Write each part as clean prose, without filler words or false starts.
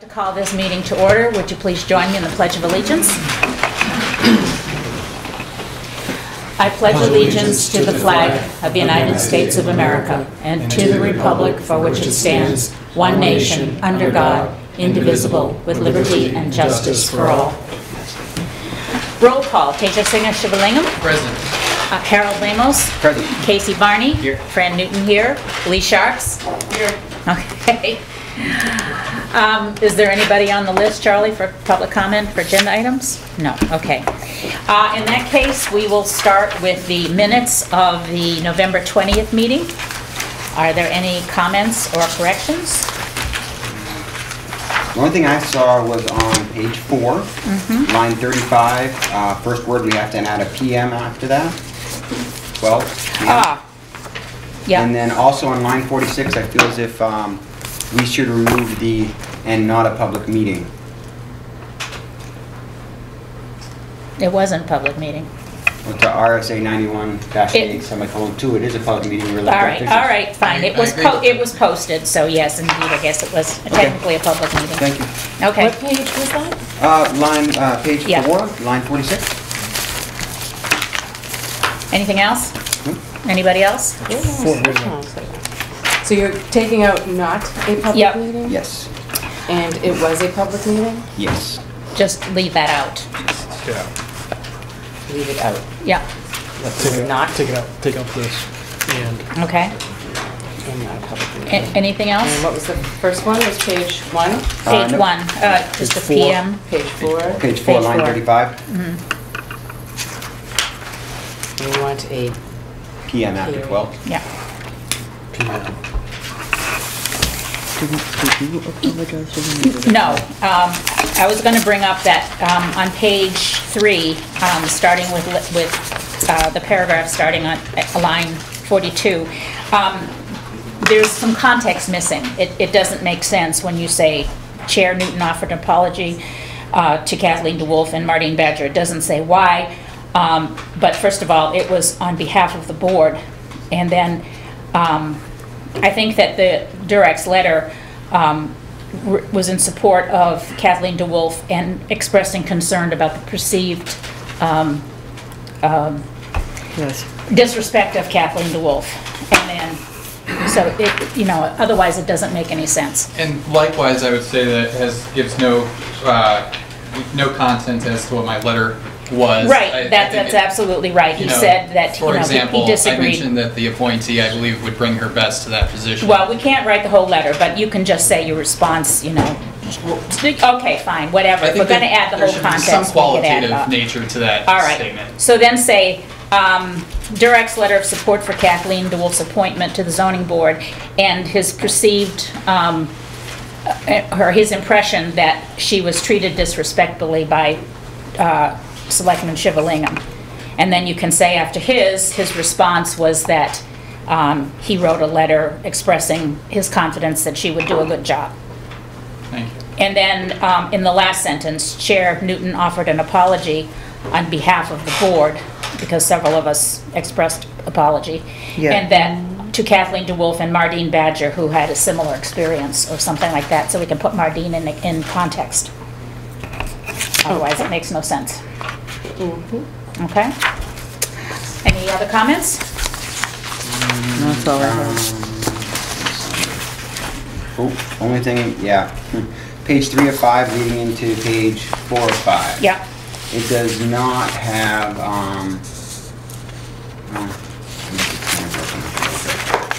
To call this meeting to order, would you please join me in the Pledge of Allegiance? I pledge allegiance to the flag of the United States of America and to the republic for which it stands, one nation, under God, indivisible, with liberty and justice for all. Roll call. Teja Singer Shivalingam. Present. Harold Lamos. Present. Casey Barney. Here. Fran Newton here. Lee Sharks. Here. Okay. Is there anybody on the list, Charlie, for public comment for agenda items? No. Okay. In that case, we will start with the minutes of the November 20th meeting. Are there any comments or corrections? The only thing I saw was on page 4, line 35. First word, we have to add a PM after that. 12 PM. Yeah. And then also on line 46, I feel as if we should remove the "and not a public meeting." It wasn't a public meeting. With the RSA 91-8 semicolon 2, it is a public meeting. We're All right, fine. It was posted, so yes, indeed, I guess it was technically a public meeting. Thank you. Okay. What page was that? Page Yeah. 4, line 46. Anything else? Anybody else? So you're taking out not a public Yep. meeting? Yes. And it was a public meeting? Yes. Just leave that out. Yeah. Leave it out. Yeah. Not Take it out. Take out this. And Okay. and not a public meeting. Anything else? And what was the first one? Was page 1? Page no. 1, just a Page 4. PM. Page 4? Page 4, Page line 4. 35. And you want a PM after Period. 12. Yeah. PM. No, I was going to bring up that on page 3, starting with the paragraph starting on line 42, there's some context missing. It doesn't make sense when you say Chair Newton offered an apology to Kathleen DeWolf and Martine Badger. It doesn't say why, but first of all, it was on behalf of the board, and then I think that the Durex letter was in support of Kathleen DeWolf and expressing concern about the perceived disrespect of Kathleen DeWolf. And then, so otherwise it doesn't make any sense. And likewise, I would say that gives no content as to what my letter was. Right, that's absolutely right. He said that for example, he disagreed. I mentioned that the appointee, I believe, would bring her best to that position. Well, we can't write the whole letter, but you can just say your response, Okay, fine, whatever. If we're going to add the whole context, there should be some we can add it qualitative up. nature to that All right. statement. So then say, Durex letter of support for Kathleen DeWolf's appointment to the zoning board and his perceived, his impression that she was treated disrespectfully by Selectman Shivalingam. And then you can say after his response was that he wrote a letter expressing his confidence that she would do a good job. Thank you. And then in the last sentence, Chair Newton offered an apology on behalf of the board, because several of us expressed apology, and then to Kathleen DeWolf and Martine Badger, who had a similar experience, or something like that, so we can put Martine in context. Otherwise, it makes no sense. Okay? Any other comments? That's all I have. Only thing, page 3 of 5 leading into page 4 of 5. Yeah. It does not have,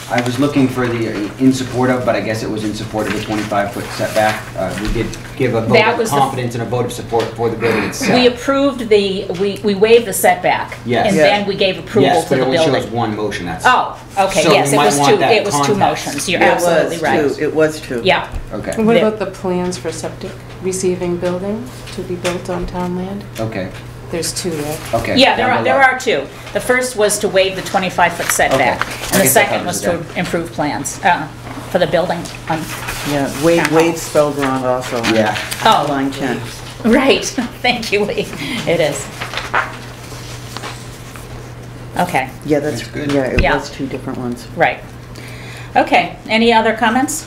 I was looking for the in support of, but I guess it was in support of the 25-foot setback. We did give a vote of confidence and a vote of support for the building itself. We approved we waived the setback. Yes. And then we gave approval Yes, to but the it only building. shows one motion. That's Oh, okay, So yes, we might want that it was two context. motions. You're absolutely right. It was two. Yeah. okay. And what about the plans for septic receiving building to be built on town land? Okay. There's 2, right? Okay. Yeah, down there below. are 2. The first was to waive the 25-foot setback, Okay. I and the guess that second was covers to improve plans for the building. Yeah, Wade spelled wrong also on Yeah. Oh. line 10. Right, thank you, Lee. It is. Okay, Yeah, that's That's good. Yeah, it Yeah. was 2 different ones. right. Okay, any other comments?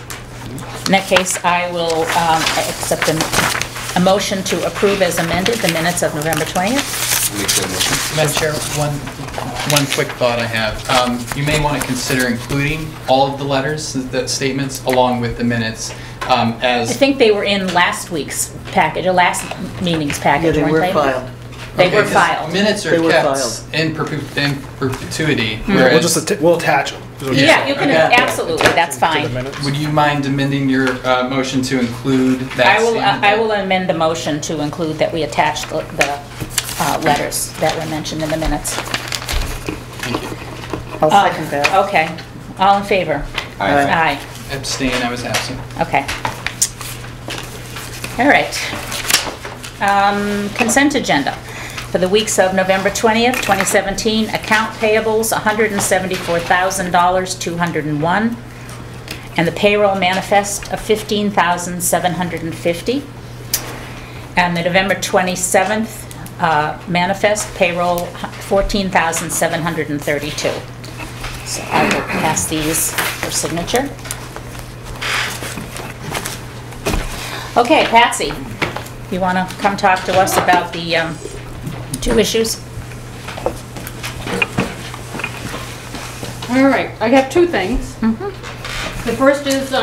In that case, I will accept a motion to approve as amended the minutes of November 20th. I'll make that motion. Madam Chair, one quick thought I have. You may want to consider including all of the letters, the statements, along with the minutes I as... think they were in last week's package, or last meeting's Yeah, package, they weren't were they? filed. They Okay, were 'cause filed. Minutes are They were kept filed. in perpetuity, We'll whereas... just, we'll attach them. Yeah, you can, Okay. absolutely, that's To the fine. minutes. Would you mind amending your motion to include that statement? I will amend the motion to include that we attached the letters that were mentioned in the minutes. Thank you. I'll second that. Okay, all in favor? Aye. Aye, Abstain, I was absent. okay. All right. Consent agenda. For the weeks of November 20th, 2017, account payables, $174,201, and the payroll manifest of $15,750. And the November 27th manifest payroll, $14,732. So I will pass these for signature. Okay, Patsy, you want to come talk to us about the two issues? All right, I have two things. The first is, we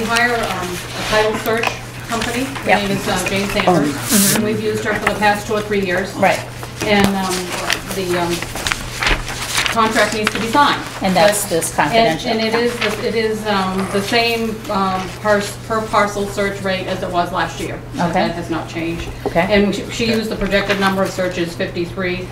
hire a title search company. Her Yep. name is Jane Sanders, and we've used her for the past 2 or 3 years. Right, And the contract needs to be signed. and that's this confidential. And it is the same per parcel search rate as it was last year. So Okay. that has not changed. Okay. And she used the projected number of searches, 53,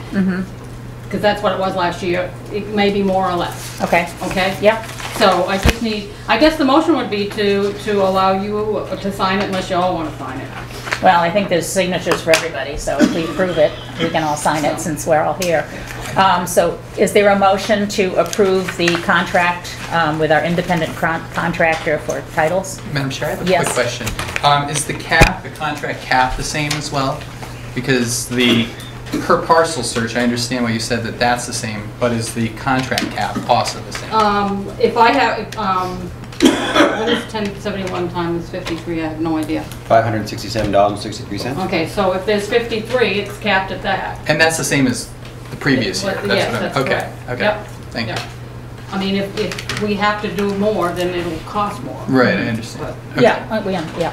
because that's what it was last year. It may be more or less, Okay, okay? yep, So I just need, I guess the motion would be to allow you to sign it unless you all want to sign it. well, I think there's signatures for everybody, so if we approve it, we can all sign it since we're all here. So is there a motion to approve the contract with our independent contractor for titles? Madam Chair, I have a Yes. quick question. Is the contract cap the same as well? Because the per parcel search, I understand why you said that that's the same, but is the contract cap also the same? If I have, what is 1071 times 53? I have no idea. $567.63. Okay, so if there's 53, it's capped at that. And that's the same as the previous year? Yes, what I'm- that's okay, correct. Okay, Yep, thank you. yep. I mean, if we have to do more, then it'll cost more. Right, I understand. Okay. Yeah, yeah.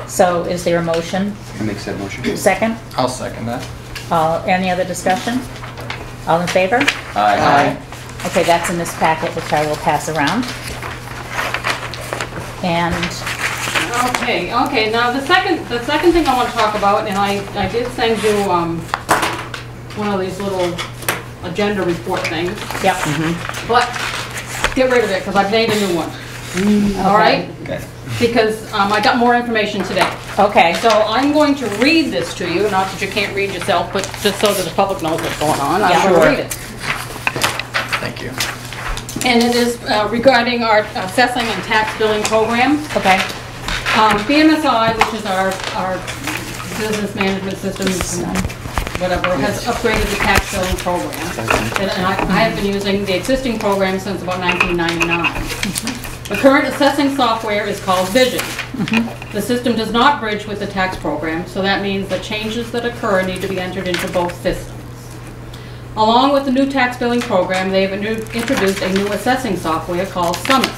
So is there a motion? I make that motion. Second? I'll second that. Any other discussion? All in favor? Aye. Okay, that's in this packet, which I will pass around. And, Okay, now the second thing I want to talk about, and I did send you, one of these little agenda report things, yep, but get rid of it, because I've made a new one. All right? Okay. Because I got more information today. okay. So I'm going to read this to you, not that you can't read yourself, but just so that the public knows what's going on. Yeah, I'm going sure. to read it. Thank you. And it is regarding our assessing and tax billing program. Okay, BMSI, which is our business management system, whatever, has upgraded the tax billing program. And I have been using the existing program since about 1999. The current assessing software is called Vision. The system does not bridge with the tax program, so that means the changes that occur need to be entered into both systems. Along with the new tax billing program, they have introduced a new assessing software called Summit.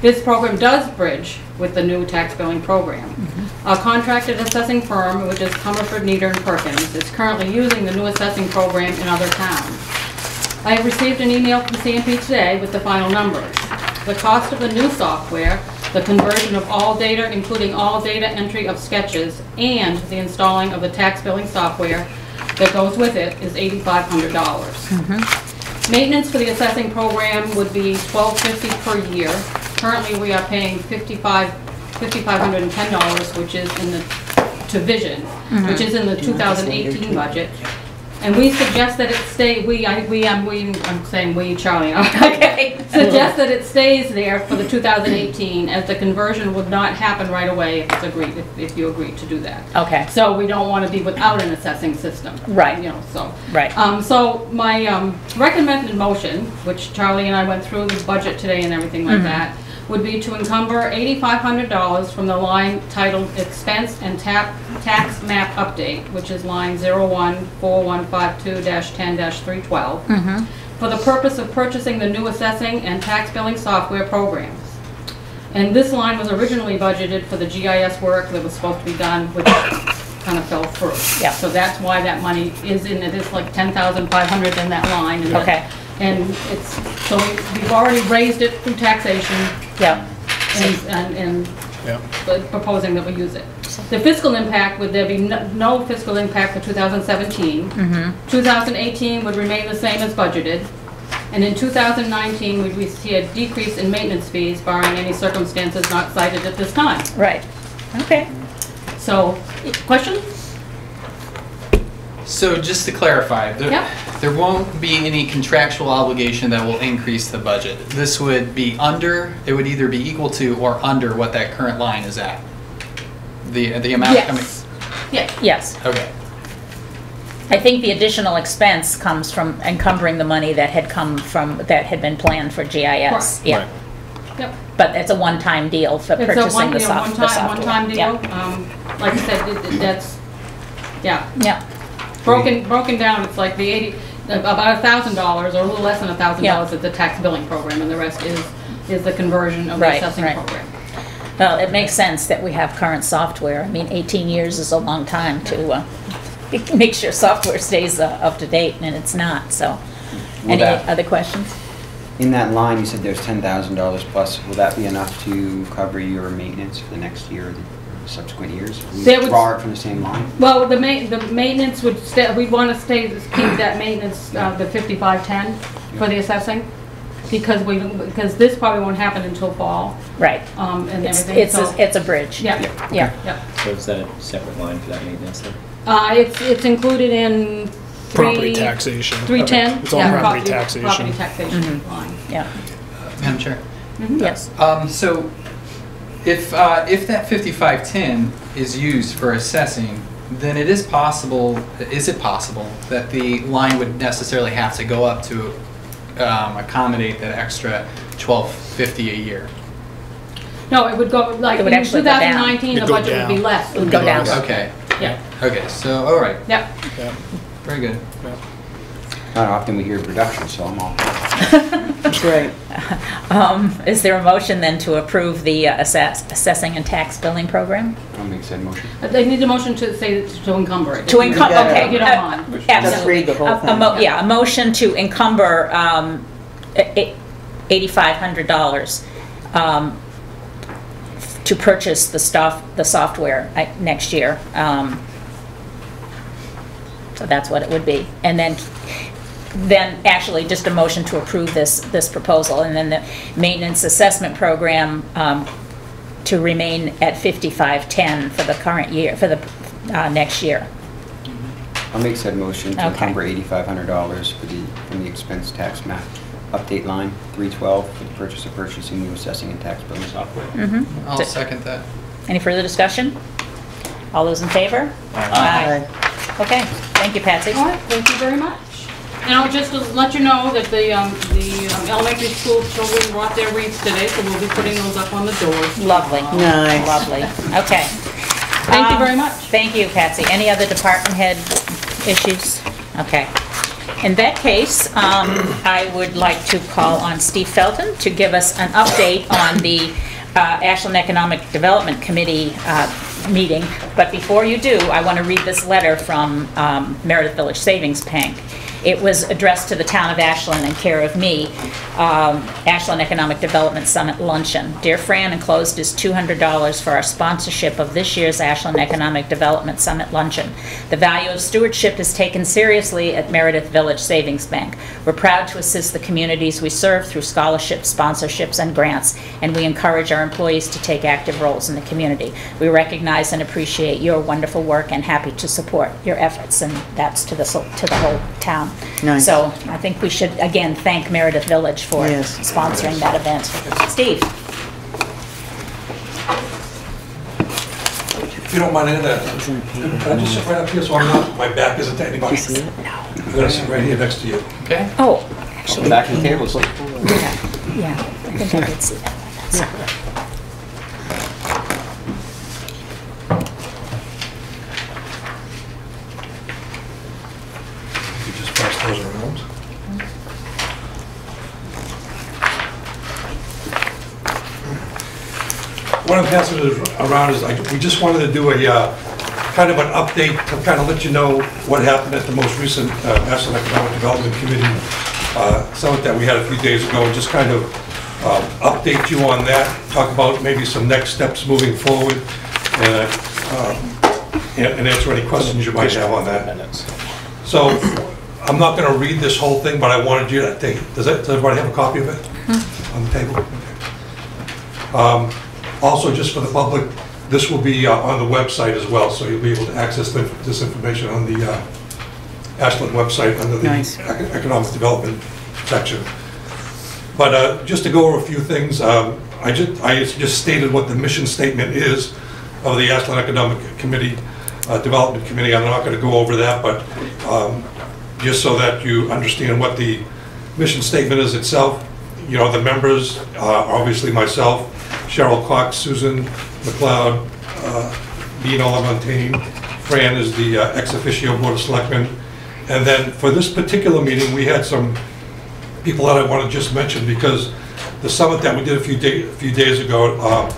This program does bridge with the new tax billing program. A contracted assessing firm, which is Comerford, Nieder & Perkins, is currently using the new assessing program in other towns. I have received an email from CMP today with the final numbers. The cost of the new software, the conversion of all data, including all data entry of sketches, and the installing of the tax billing software that goes with it is $8,500. Maintenance for the assessing program would be $1,250 per year. Currently, we are paying $5,510, which is in the to Vision, which is in the 2018 budget. And we suggest that it stay, I'm saying we, Charlie, Okay. suggest that it stays there for the 2018, as the conversion would not happen right away if it's agreed, if you agree to do that. Okay. So we don't want to be without an assessing system. Right. You know, so. Right. So my recommended motion, which Charlie and I went through the budget today and everything like that, would be to encumber $8,500 from the line titled Expense and Tax Map Update, which is line 014152-10-312, for the purpose of purchasing the new assessing and tax billing software programs. And this line was originally budgeted for the GIS work that was supposed to be done, which kind of fell through. Yeah. So that's why that money is in it. It's like $10,500 in that line. And Okay. and it's, so we've already raised it through taxation Yeah. and Yeah. proposing that we use it. The fiscal impact, would there be no fiscal impact for 2017? 2018 would remain the same as budgeted. And in 2019, we see a decrease in maintenance fees barring any circumstances not cited at this time. Right. Okay. So, questions? So just to clarify, Yep. there won't be any contractual obligation that will increase the budget. This would be under, it would either be equal to or under what that current line is at. The amount coming. Yes. Yeah. Yes. Okay. I think the additional expense comes from encumbering the money that had been planned for GIS. Correct. Yeah. Right. Yep. But it's a one-time deal for It's a purchasing the software. one-time deal. Yeah. Like I said, that's, yeah. Yeah. Broken down, it's like the about $1,000 or a little less than $1,000 Yeah. is the tax billing program, and the rest is the conversion of the Right, assessing right. program. Well, it makes sense that we have current software. I mean, 18 years is a long time to make sure software stays up to date, and it's not, so. Will Any that- other questions? In that line, you said there's $10,000 plus. Will that be enough to cover your maintenance for the next year or the subsequent years? We That would- draw it from the same line? Well, the maintenance would stay, we'd want to keep that maintenance, the 5510 for the assessing, because this probably won't happen until fall, Right. and It's, everything, so. it's a bridge. Yeah, Yeah. yeah. So is that a separate line for that maintenance then? It's included in Property taxation. 310. It's all Yeah, property taxation. Property taxation line. Yeah. Madam Chair. Yes. So if that 5510 is used for assessing, then is it possible that the line would necessarily have to go up to accommodate that extra $12.50 a year? No, it would go, like, It would in actually go down. 2019, the It'd go budget would be down. less. It would go down. Okay. Yeah, Okay. So all right. yeah. Yeah. Very good. Not often we hear reduction, so I'm all. That's right. Is there a motion then to approve the assessing and tax billing program? I'll make said motion. They need a motion to say, to encumber it. To encumber, gotta- okay. If you don't mind. Absolutely. Let's read the whole thing. Yeah, a motion to encumber $8,500 to purchase the software next year. So that's what it would be. And then actually just a motion to approve this proposal. And then the maintenance assessment program to remain at 5510 for the current year, for the next year. I'll make said motion to Okay. encumber $8,500 from the expense tax map update line 312 for the purchase of purchasing new assessing and tax billing software. I'll second that. Any further discussion? All those in favor? Aye. Okay, thank you, Patsy. All right, thank you very much. And I'll just let you know that the elementary school children brought their wreaths today, so we'll be putting those up on the doors. Lovely. Nice. Lovely. Okay. Thank you very much. Thank you, Patsy. Any other department head issues? Okay. In that case, I would like to call on Steve Felton to give us an update on the Ashland Economic Development Committee meeting. But before you do, I want to read this letter from Meredith Village Savings Bank. It was addressed to the town of Ashland in care of me, Ashland Economic Development Summit Luncheon. Dear Fran, enclosed is $200 for our sponsorship of this year's Ashland Economic Development Summit Luncheon. The value of stewardship is taken seriously at Meredith Village Savings Bank. We're proud to assist the communities we serve through scholarships, sponsorships, and grants, and we encourage our employees to take active roles in the community. We recognize and appreciate your wonderful work and happy to support your efforts, and that's to the whole town. Nice. So I think we should, again, thank Meredith Village for Yes. sponsoring that event. Steve? If you don't mind any of that, can I just sit right up here so I'm not, my back isn't to anybody? I'm gonna sit right here next to you. Okay. Oh, actually, Back to the table, so. yeah, I think I did see that one. That's- You just pass those around. What I'm passing around is, we just wanted to do a kind of an update to kind of let you know what happened at the most recent Ashland Economic Development Committee summit that we had a few days ago, and just kind of update you on that, talk about maybe some next steps moving forward, and answer any questions you might have on that. So, I'm not going to read this whole thing, but I wanted you to take, does everybody have a copy of it on the table? Okay. Also, just for the public, this will be on the website as well, so you'll be able to access this information on the Ashland website under the Nice. Economic Development section. But just to go over a few things, I just stated what the mission statement is of the Ashland Economic Development Committee. I'm not going to go over that, but just so that you understand what the mission statement is itself. You know, the members are obviously myself, Cheryl Cox, Susan McLeod, Dean Olamontaine. Fran is the ex officio Board of Selectmen. And then for this particular meeting, we had some people that I want to just mention, because the summit that we did a few days ago,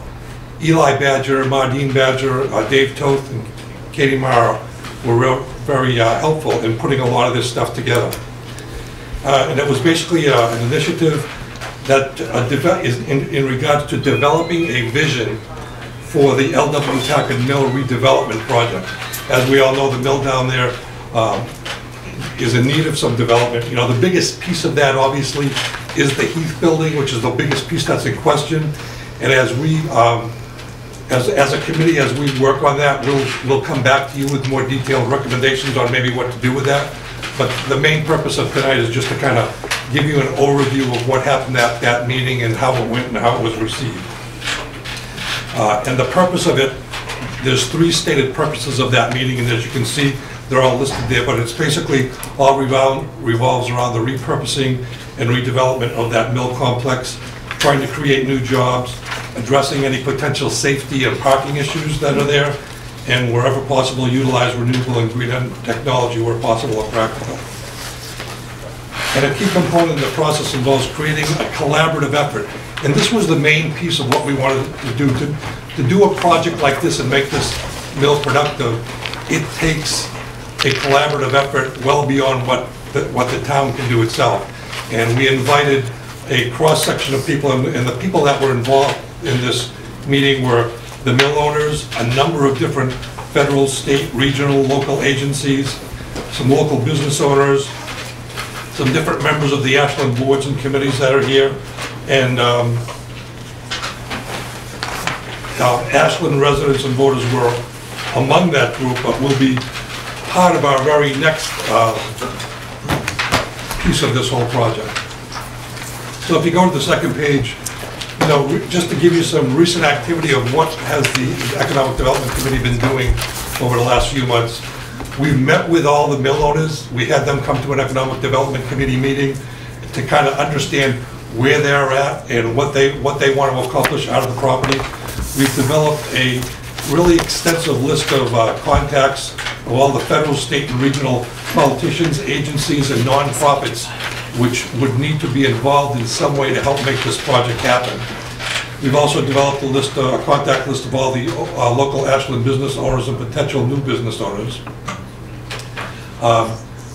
Eli Badger, Mardine Badger, Dave Toth, and Katie Mara were very helpful in putting a lot of this stuff together. And it was basically an initiative that is in regards to developing a vision for the L.W. Tackett Mill redevelopment project. As we all know, the mill down there is in need of some development. You know, the biggest piece of that, obviously, is the Heath building, which is the biggest piece that's in question. And as we, as a committee, as we work on that, we'll come back to you with more detailed recommendations on maybe what to do with that. But the main purpose of tonight is just to kind of give you an overview of what happened at that meeting and how it went and how it was received. And the purpose of it, there's 3 stated purposes of that meeting, and as you can see, they're all listed there, but it's basically all revolves around the repurposing and redevelopment of that mill complex, trying to create new jobs, addressing any potential safety and parking issues that are there, and wherever possible, utilize renewable and green technology where possible or practical. And a key component of the process involves creating a collaborative effort. And this was the main piece of what we wanted to do. To do a project like this and make this mill productive, it takes a collaborative effort well beyond what the town can do itself. And we invited a cross-section of people, and the people that were involved in this meeting were the mill owners, a number of different federal, state, regional, local agencies, some local business owners, some different members of the Ashland boards and committees that are here, and Ashland residents and voters were among that group, but will be part of our very next piece of this whole project. So if you go to the second page, you know, just to give you some recent activity of what has the Economic Development Committee been doing over the last few months. We've met with all the mill owners. We had them come to an Economic Development Committee meeting to kind of understand where they're at and what they want to accomplish out of the property. We've developed a really extensive list of contacts of all the federal, state, and regional politicians, agencies, and nonprofits which would need to be involved in some way to help make this project happen. We've also developed a contact list of all the local Ashland business owners and potential new business owners.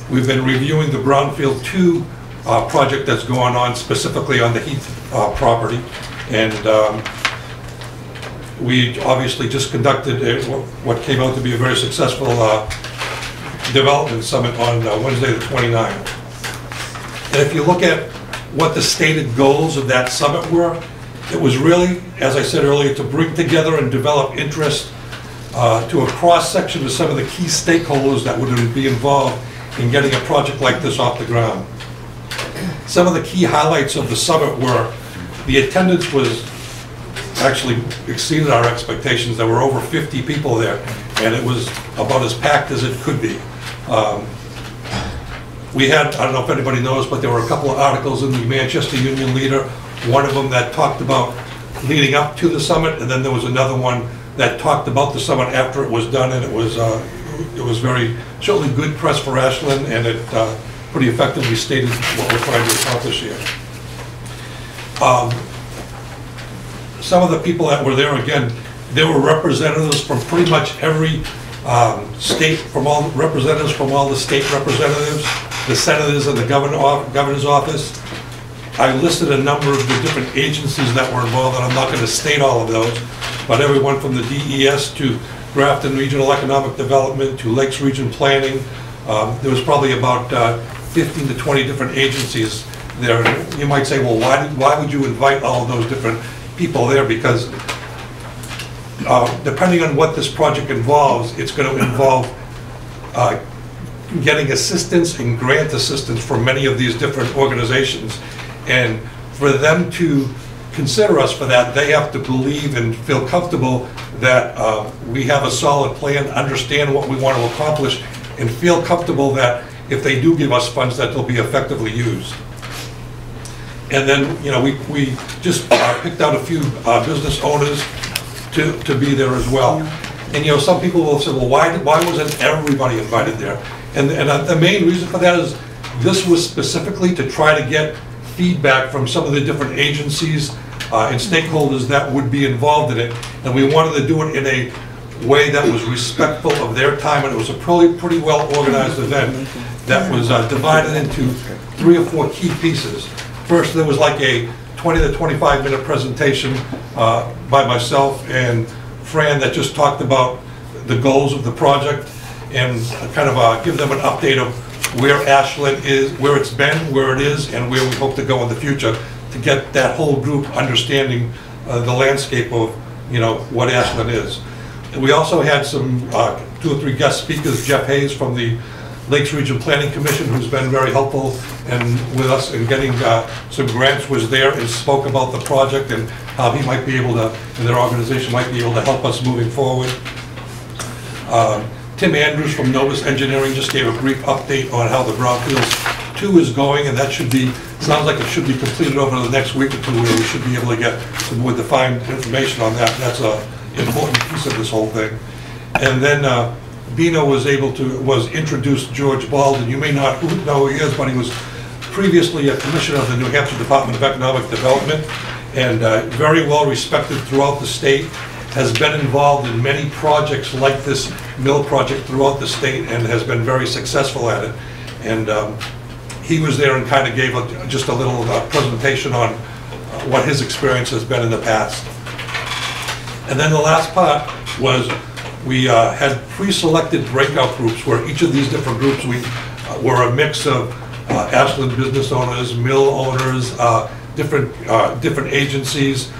We've been reviewing the Brownfield 2 project that's going on, specifically on the Heath property. And we obviously just conducted what came out to be a very successful development summit on Wednesday the 29th. And if you look at what the stated goals of that summit were, it was really, as I said earlier, to bring together and develop interest to a cross-section of some of the key stakeholders that would be involved in getting a project like this off the ground. Some of the key highlights of the summit were the attendance was actually exceeded our expectations. There were over 50 people there, and it was about as packed as it could be. We had, I don't know if anybody knows, but there were a couple of articles in the Manchester Union Leader, one of them that talked about leading up to the summit, and then there was another one that talked about the summit after it was done, and it was very, certainly good press for Ashland, and it pretty effectively stated what we're trying to accomplish here. Some of the people that were there, again, there were representatives from pretty much every state, representatives from all the state representatives, the senators and the governor's office. I listed a number of the different agencies that were involved, and I'm not going to state all of those, but everyone from the DES to Grafton Regional Economic Development to Lakes Region Planning. There was probably about 15 to 20 different agencies there. You might say, well, why would you invite all of those different people there? Because depending on what this project involves, it's going to involve getting assistance and grant assistance from many of these different organizations. And for them to consider us for that, they have to believe and feel comfortable that we have a solid plan, understand what we want to accomplish, and feel comfortable that if they do give us funds, that they'll be effectively used. And then, you know, we just picked out a few business owners to be there as well. And, you know, some people will say, well, why wasn't everybody invited there? And the main reason for that is this was specifically to try to get feedback from some of the different agencies and stakeholders that would be involved in it. And we wanted to do it in a way that was respectful of their time, and it was a pretty well organized event that was divided into 3 or 4 key pieces. First, there was like a 20 to 25 minute presentation by myself and Fran that just talked about the goals of the project and kind of give them an update of where Ashland is, where it's been, where it is, and where we hope to go in the future, to get that whole group understanding the landscape of, you know, what Ashland is. And we also had some 2 or 3 guest speakers. Jeff Hayes from the Lakes Region Planning Commission, who's been very helpful and with us in getting some grants, was there and spoke about the project and how he might be able to, and their organization might be able to help us moving forward. Tim Andrews from Novus Engineering just gave a brief update on how the Brownfields 2 is going, and that should be, sounds like it should be completed over the next week or 2, where we should be able to get some more defined information on that. That's an important piece of this whole thing. And then Bino was introduced George Baldwin. You may not know who he is, but he was previously a commissioner of the New Hampshire Department of Economic Development, and very well respected throughout the state, has been involved in many projects like this mill project throughout the state and has been very successful at it. And he was there and kind of gave just a little presentation on what his experience has been in the past. And then the last part was we had pre-selected breakout groups where each of these different groups were a mix of Ashland business owners, mill owners, different agencies,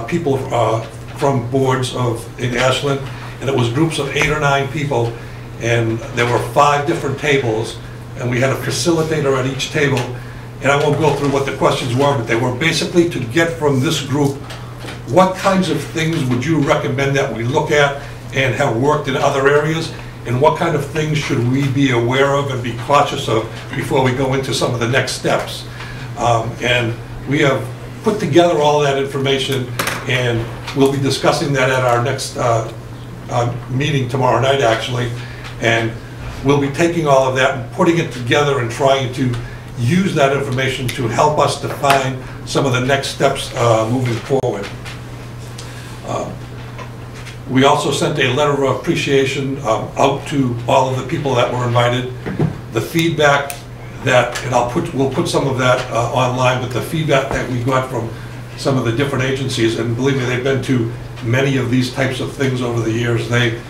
people from boards in Ashland, and it was groups of 8 or 9 people, and there were 5 different tables, and we had a facilitator at each table. And I won't go through what the questions were, but they were basically to get from this group, what kinds of things would you recommend that we look at and have worked in other areas, and what kind of things should we be aware of and be cautious of before we go into some of the next steps. And we have put together all that information, and we'll be discussing that at our next meeting tomorrow night, actually. And we'll be taking all of that and putting it together and trying to use that information to help us define some of the next steps moving forward. We also sent a letter of appreciation out to all of the people that were invited. the feedback that, and we'll put some of that online, but the feedback that we got from some of the different agencies, and believe me, they've been to many of these types of things over the years. They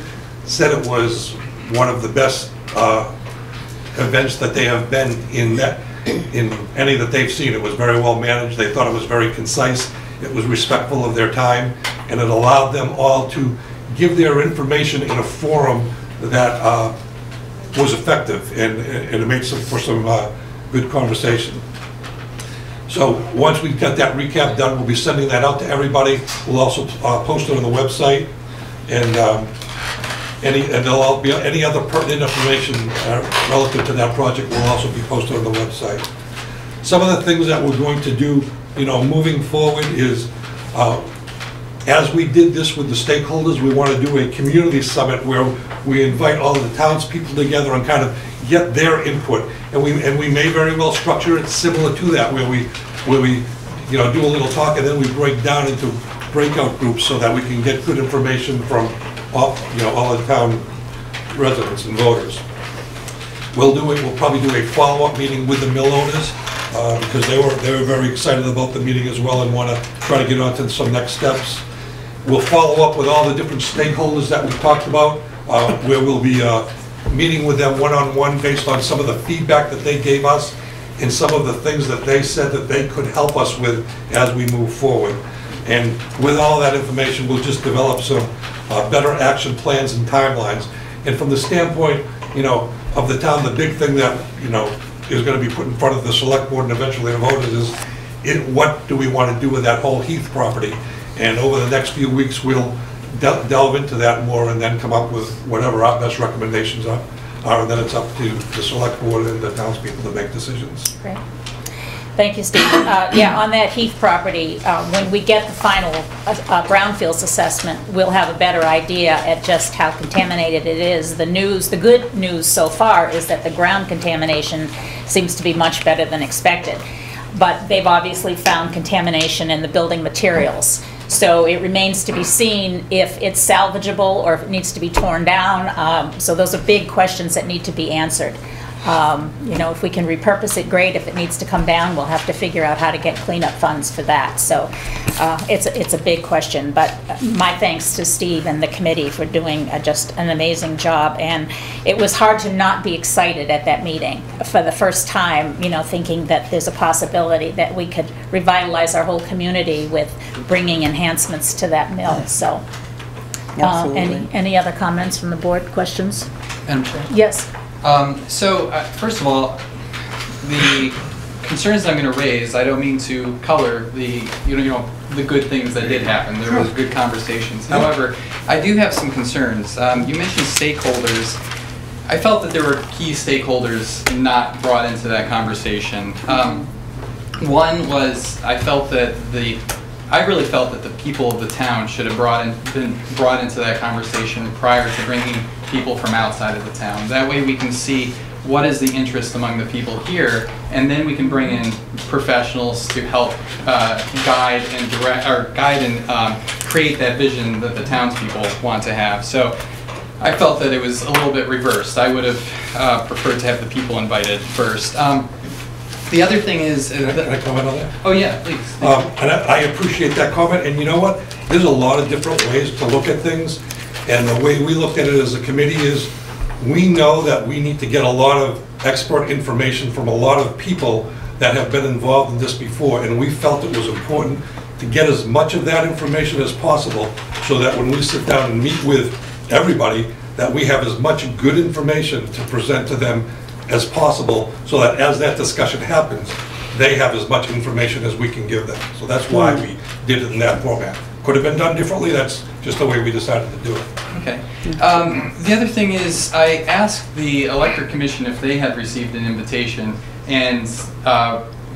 said it was one of the best events that they have been in any that they've seen. It was very well managed. They thought it was very concise. It was respectful of their time, and it allowed them all to give their information in a forum that was effective, and it made for some good conversation. So once we've got that recap done, we'll be sending that out to everybody. We'll also post it on the website, and there'll be any other pertinent information relative to that project will also be posted on the website. Some of the things that we're going to do, moving forward is, as we did this with the stakeholders, we want to do a community summit where we invite all of the townspeople together and kind of get their input. And we may very well structure it similar to that, where we do a little talk and then we break down into breakout groups so that we can get good information from all the town residents and voters. We'll probably do a follow-up meeting with the mill owners because they were very excited about the meeting as well and want to try to get on to some next steps. We'll follow up with all the different stakeholders that we talked about, where we'll be meeting with them one-on-one based on some of the feedback that they gave us and some of the things that they said that they could help us with as we move forward. And with all that information, we'll just develop some better action plans and timelines. And from the standpoint, of the town, the big thing that, is going to be put in front of the select board and eventually the voters is, what do we want to do with that whole Heath property? And over the next few weeks, we'll delve into that more and then come up with whatever our best recommendations are, and then it's up to the select board and the townspeople to make decisions. Great. Thank you, Steve. Yeah, on that Heath property, when we get the final brownfields assessment, we'll have a better idea at just how contaminated it is. The good news so far is that the ground contamination seems to be much better than expected. But they've obviously found contamination in the building materials. So it remains to be seen if it's salvageable or if it needs to be torn down. So those are big questions that need to be answered. If we can repurpose it, great. If it needs to come down, we'll have to figure out how to get cleanup funds for that. So it's a big question. But my thanks to Steve and the committee for doing just an amazing job. And it was hard to not be excited at that meeting for the first time, thinking that there's a possibility that we could revitalize our whole community with bringing enhancements to that mill. So any other comments from the board? Questions? Madam Chair? Yes. First of all, the concerns I'm going to raise, I don't mean to color the good things that did happen. There was good conversations. However, I do have some concerns. You mentioned stakeholders. I felt that there were key stakeholders not brought into that conversation. One was I really felt that the people of the town should have been brought into that conversation prior to bringing people from outside of the town. That way we can see what is the interest among the people here, and then we can bring in professionals to help guide and create that vision that the townspeople want to have. So I felt that it was a little bit reversed. I would have preferred to have the people invited first. The other thing is... Can I comment on that? Oh yeah, please. And I appreciate that comment, and you know what? There's a lot of different ways to look at things, and the way we looked at it as a committee is we know that we need to get a lot of expert information from a lot of people that have been involved in this before, and we felt it was important to get as much of that information as possible so that when we sit down and meet with everybody, that we have as much good information to present to them as possible, so that as that discussion happens, they have as much information as we can give them. So that's why we did it in that format. Could have been done differently, that's just the way we decided to do it. Okay. The other thing is, I asked the Electric Commission if they had received an invitation, and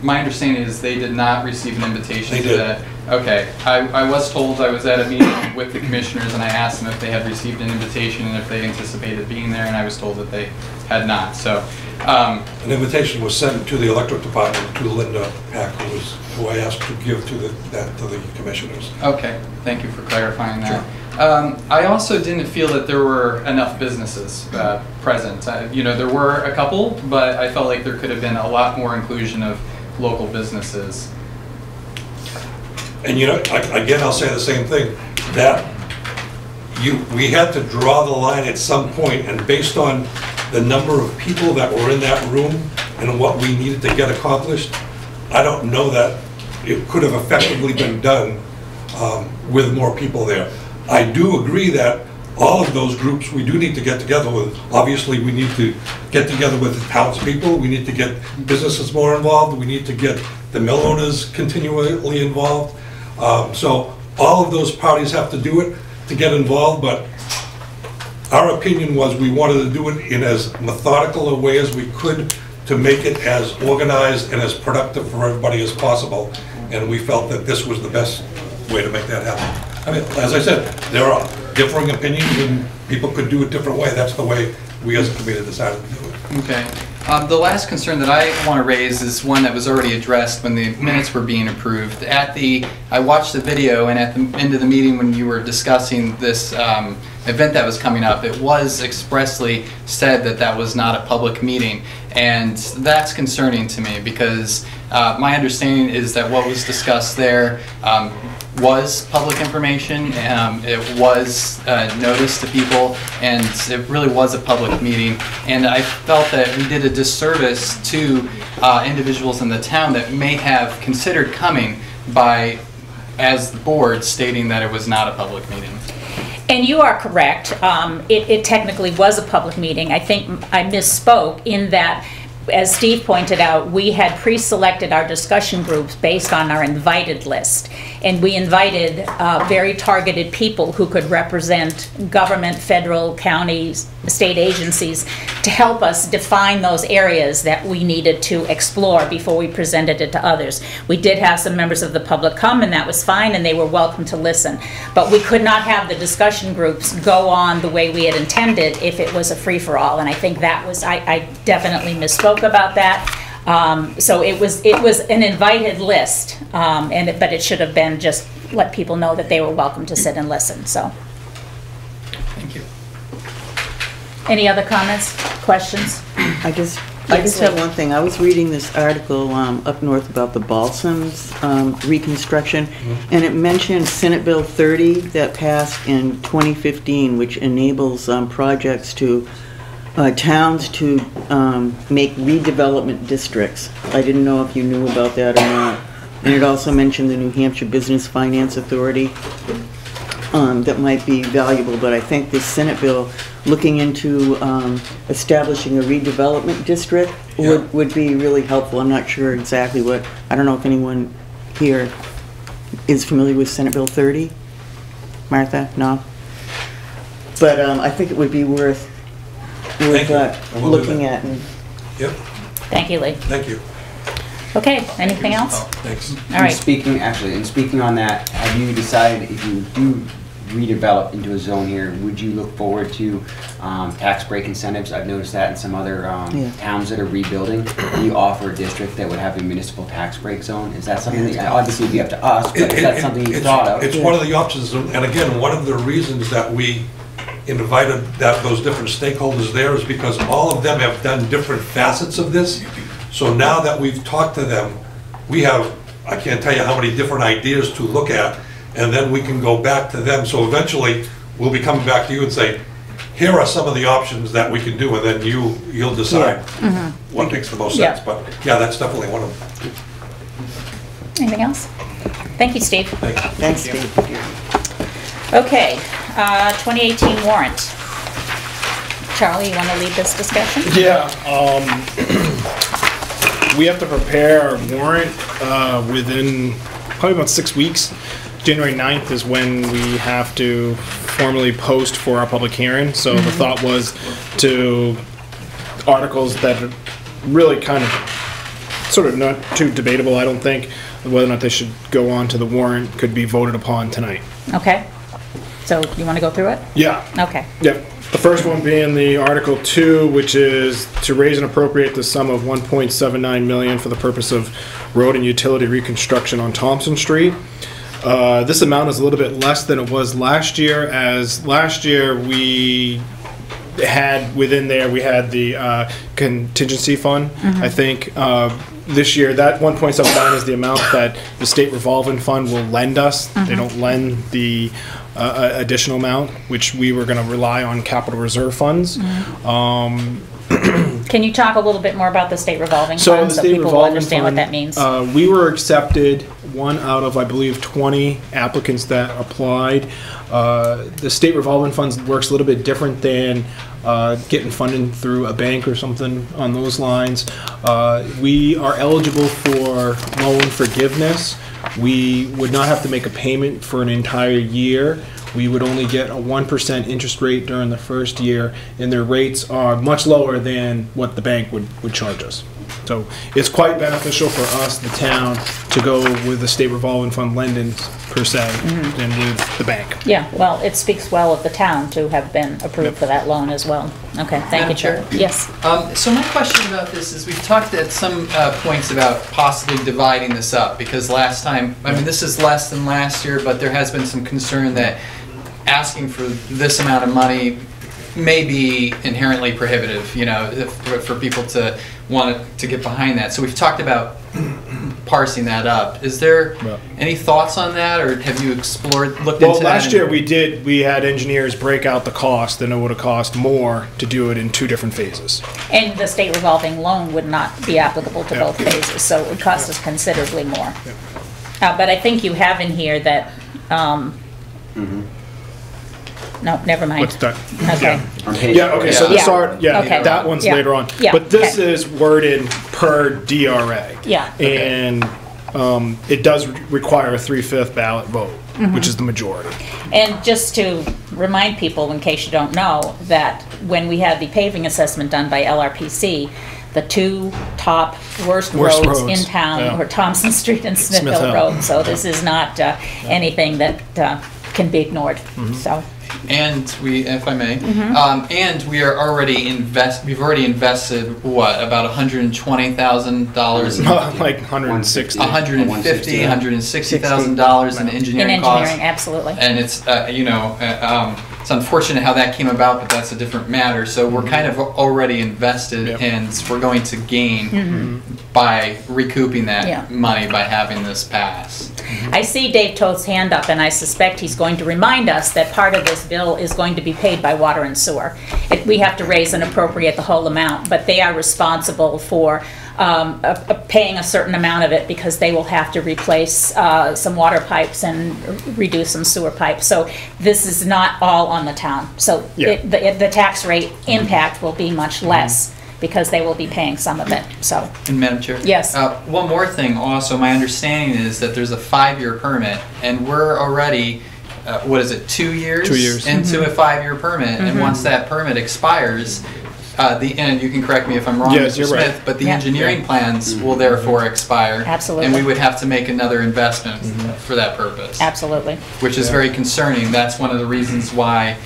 my understanding is they did not receive an invitation to that. Okay. I was told, I was at a meeting with the commissioners and I asked them if they had received an invitation and if they anticipated being there, and I was told that they had not. So an invitation was sent to the electric department, to Linda Pack, who I asked to give to the commissioners. Okay, thank you for clarifying that. I also didn't feel that there were enough businesses present. You know, there were a couple, but I felt like there could have been a lot more inclusion of local businesses. And you know, again, I'll say the same thing, that we had to draw the line at some point, and based on the number of people that were in that room and what we needed to get accomplished, I don't know that it could have effectively been done with more people there. I do agree that all of those groups we do need to get together with. Obviously, we need to get together with the townspeople, we need to get businesses more involved, we need to get the mill owners continually involved. So all of those parties have to do it to get involved, but our opinion was we wanted to do it in as methodical a way as we could to make it as organized and as productive for everybody as possible, and we felt that this was the best way to make that happen. I mean, as I said, there are differing opinions and people could do it a different way. That's the way we as a committee decided to do it. Okay. The last concern that I want to raise is one that was already addressed when the minutes were being approved. I watched the video, and at the end of the meeting when you were discussing this event that was coming up, it was expressly said that that was not a public meeting, and that's concerning to me because my understanding is that what was discussed there was public information, it was noticed to people, and it really was a public meeting. And I felt that we did a disservice to individuals in the town that may have considered coming by, as the board, stating that it was not a public meeting. And you are correct. It technically was a public meeting. I think I misspoke in that, as Steve pointed out, we had pre-selected our discussion groups based on our invited list. And we invited very targeted people who could represent government, federal, counties, state agencies to help us define those areas that we needed to explore before we presented it to others. We did have some members of the public come, and that was fine, and they were welcome to listen. But we could not have the discussion groups go on the way we had intended if it was a free-for-all, and I think that was, I definitely misspoke about that. So it was an invited list, but it should have been just let people know that they were welcome to sit and listen. So, thank you. Any other comments, questions? I just have one thing. I was reading this article up north about the Balsams reconstruction, and it mentioned Senate Bill 30 that passed in 2015, which enables projects to towns to make redevelopment districts. I didn't know if you knew about that or not. And it also mentioned the New Hampshire Business Finance Authority. That might be valuable, but I think this Senate bill looking into establishing a redevelopment district would be really helpful. I'm not sure exactly what, I don't know if anyone here is familiar with Senate Bill 30. Martha? No? But I think it would be worth looking at. Yep. Thank you, Lee. Thank you. Okay, anything else? Oh, thanks. All right. Speaking on that, have you decided if you do redevelop into a zone here, would you look forward to tax break incentives? I've noticed that in some other towns that are rebuilding. You offer a district that would have a municipal tax break zone. Is that something that obviously would be up to us, but is that something you thought of? It's one of the options, and again, one of the reasons that we invited those different stakeholders there is because all of them have done different facets of this. So now that we've talked to them, we have, I can't tell you how many different ideas to look at, and then we can go back to them. So eventually, we'll be coming back to you and say, here are some of the options that we can do, and then you'll decide what makes the most sense. But yeah, that's definitely one of them. Anything else? Thank you, Steve. Thanks, Steve. Okay, 2018 warrant. Charlie, you want to lead this discussion? Yeah, we have to prepare a warrant within probably about 6 weeks. January 9th is when we have to formally post for our public hearing. So the thought was to articles that are really kind of sort of not too debatable, I don't think, whether or not they should go on to the warrant could be voted upon tonight. Okay. So you want to go through it? Yeah. Okay. Yep. The first one being the Article 2, which is to raise and appropriate the sum of $1.79 million for the purpose of road and utility reconstruction on Thompson Street. This amount is a little bit less than it was last year, as last year we had, within there, we had the contingency fund. I think this year, that 1.79 is the amount that the state revolving fund will lend us. They don't lend the additional amount, which we were going to rely on capital reserve funds. Can you talk a little bit more about the state revolving So fund the so state people will revolving understand fund, what that means? We were accepted one out of, I believe, 20 applicants that applied. The state revolving funds works a little bit different than getting funding through a bank or something on those lines. We are eligible for loan forgiveness. We would not have to make a payment for an entire year. We would only get a 1% interest rate during the first year, and their rates are much lower than what the bank would charge us. So it's quite beneficial for us, the town, to go with the state revolving fund lending per se than with the bank. Yeah, well, it speaks well of the town to have been approved for that loan as well. Okay, thank you, Chair. Yes. So my question about this is, we've talked at some points about possibly dividing this up, because last time, I mean, this is less than last year, but there has been some concern that asking for this amount of money may be inherently prohibitive, you know, for people to want to get behind that. So we've talked about parsing that up. Is there any thoughts on that, or have you looked into that? Well, last year we had engineers break out the cost, and it would have cost more to do it in 2 different phases. And the state revolving loan would not be applicable to both phases, so it would cost us considerably more. But I think you have in here that, no, never mind. What's that? Okay. Yeah, okay, so this Yeah. Okay. that one's Yeah. later on. Yeah, But this okay. is worded per DRA. Yeah. And it does require a 3/5 ballot vote, which is the majority. And just to remind people, in case you don't know, that when we had the paving assessment done by LRPC, the 2 top worst roads in town were Thompson Street and Smith Hill Road. So this is not anything that can be ignored. So. And we, if I may, and we are already we've already invested what, about $120,000 like 160. $160,000 in engineering costs. Absolutely. And it's you know, it's unfortunate how that came about, but that's a different matter. So we're kind of already invested, and we're going to gain by recouping that money by having this pass. I see Dave Toth's hand up, and I suspect he's going to remind us that part of this bill is going to be paid by water and sewer. We have to raise and appropriate the whole amount, but they are responsible for paying a certain amount of it, because they will have to replace some water pipes and redo some sewer pipes. So this is not all on the town. So the tax rate impact will be much less, because they will be paying some of it. So. And Madam Chair? Yes. One more thing also, my understanding is that there's a 5-year permit, and we're already, what is it, 2 years? 2 years. Into a 5-year permit, and once that permit expires, and you can correct me if I'm wrong, Yes, Mr. you're Smith, right. but the engineering plans will therefore expire. Absolutely. And we would have to make another investment for that purpose. Absolutely. Which is very concerning. That's one of the reasons why,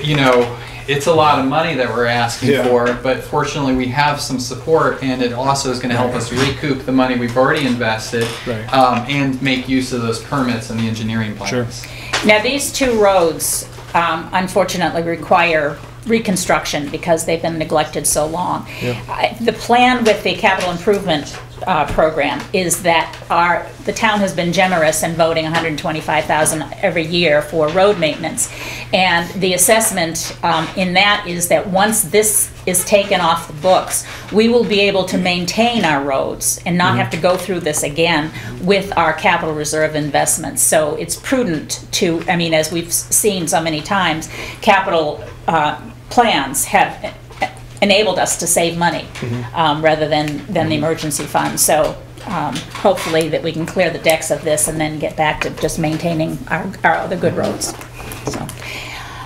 you know, it's a lot of money that we're asking for, but fortunately we have some support, and it also is going to help us recoup the money we've already invested, and make use of those permits and the engineering plans. Sure. Now, these 2 roads unfortunately require reconstruction because they've been neglected so long. The plan with the capital improvement program is that the town has been generous in voting $125,000 every year for road maintenance, and the assessment in that is that once this is taken off the books, we will be able to maintain our roads and not have to go through this again with our capital reserve investments. So it's prudent to, I mean, as we've seen so many times, capital plans have enabled us to save money rather than the emergency fund. So hopefully that we can clear the decks of this and then get back to just maintaining our other good roads. So.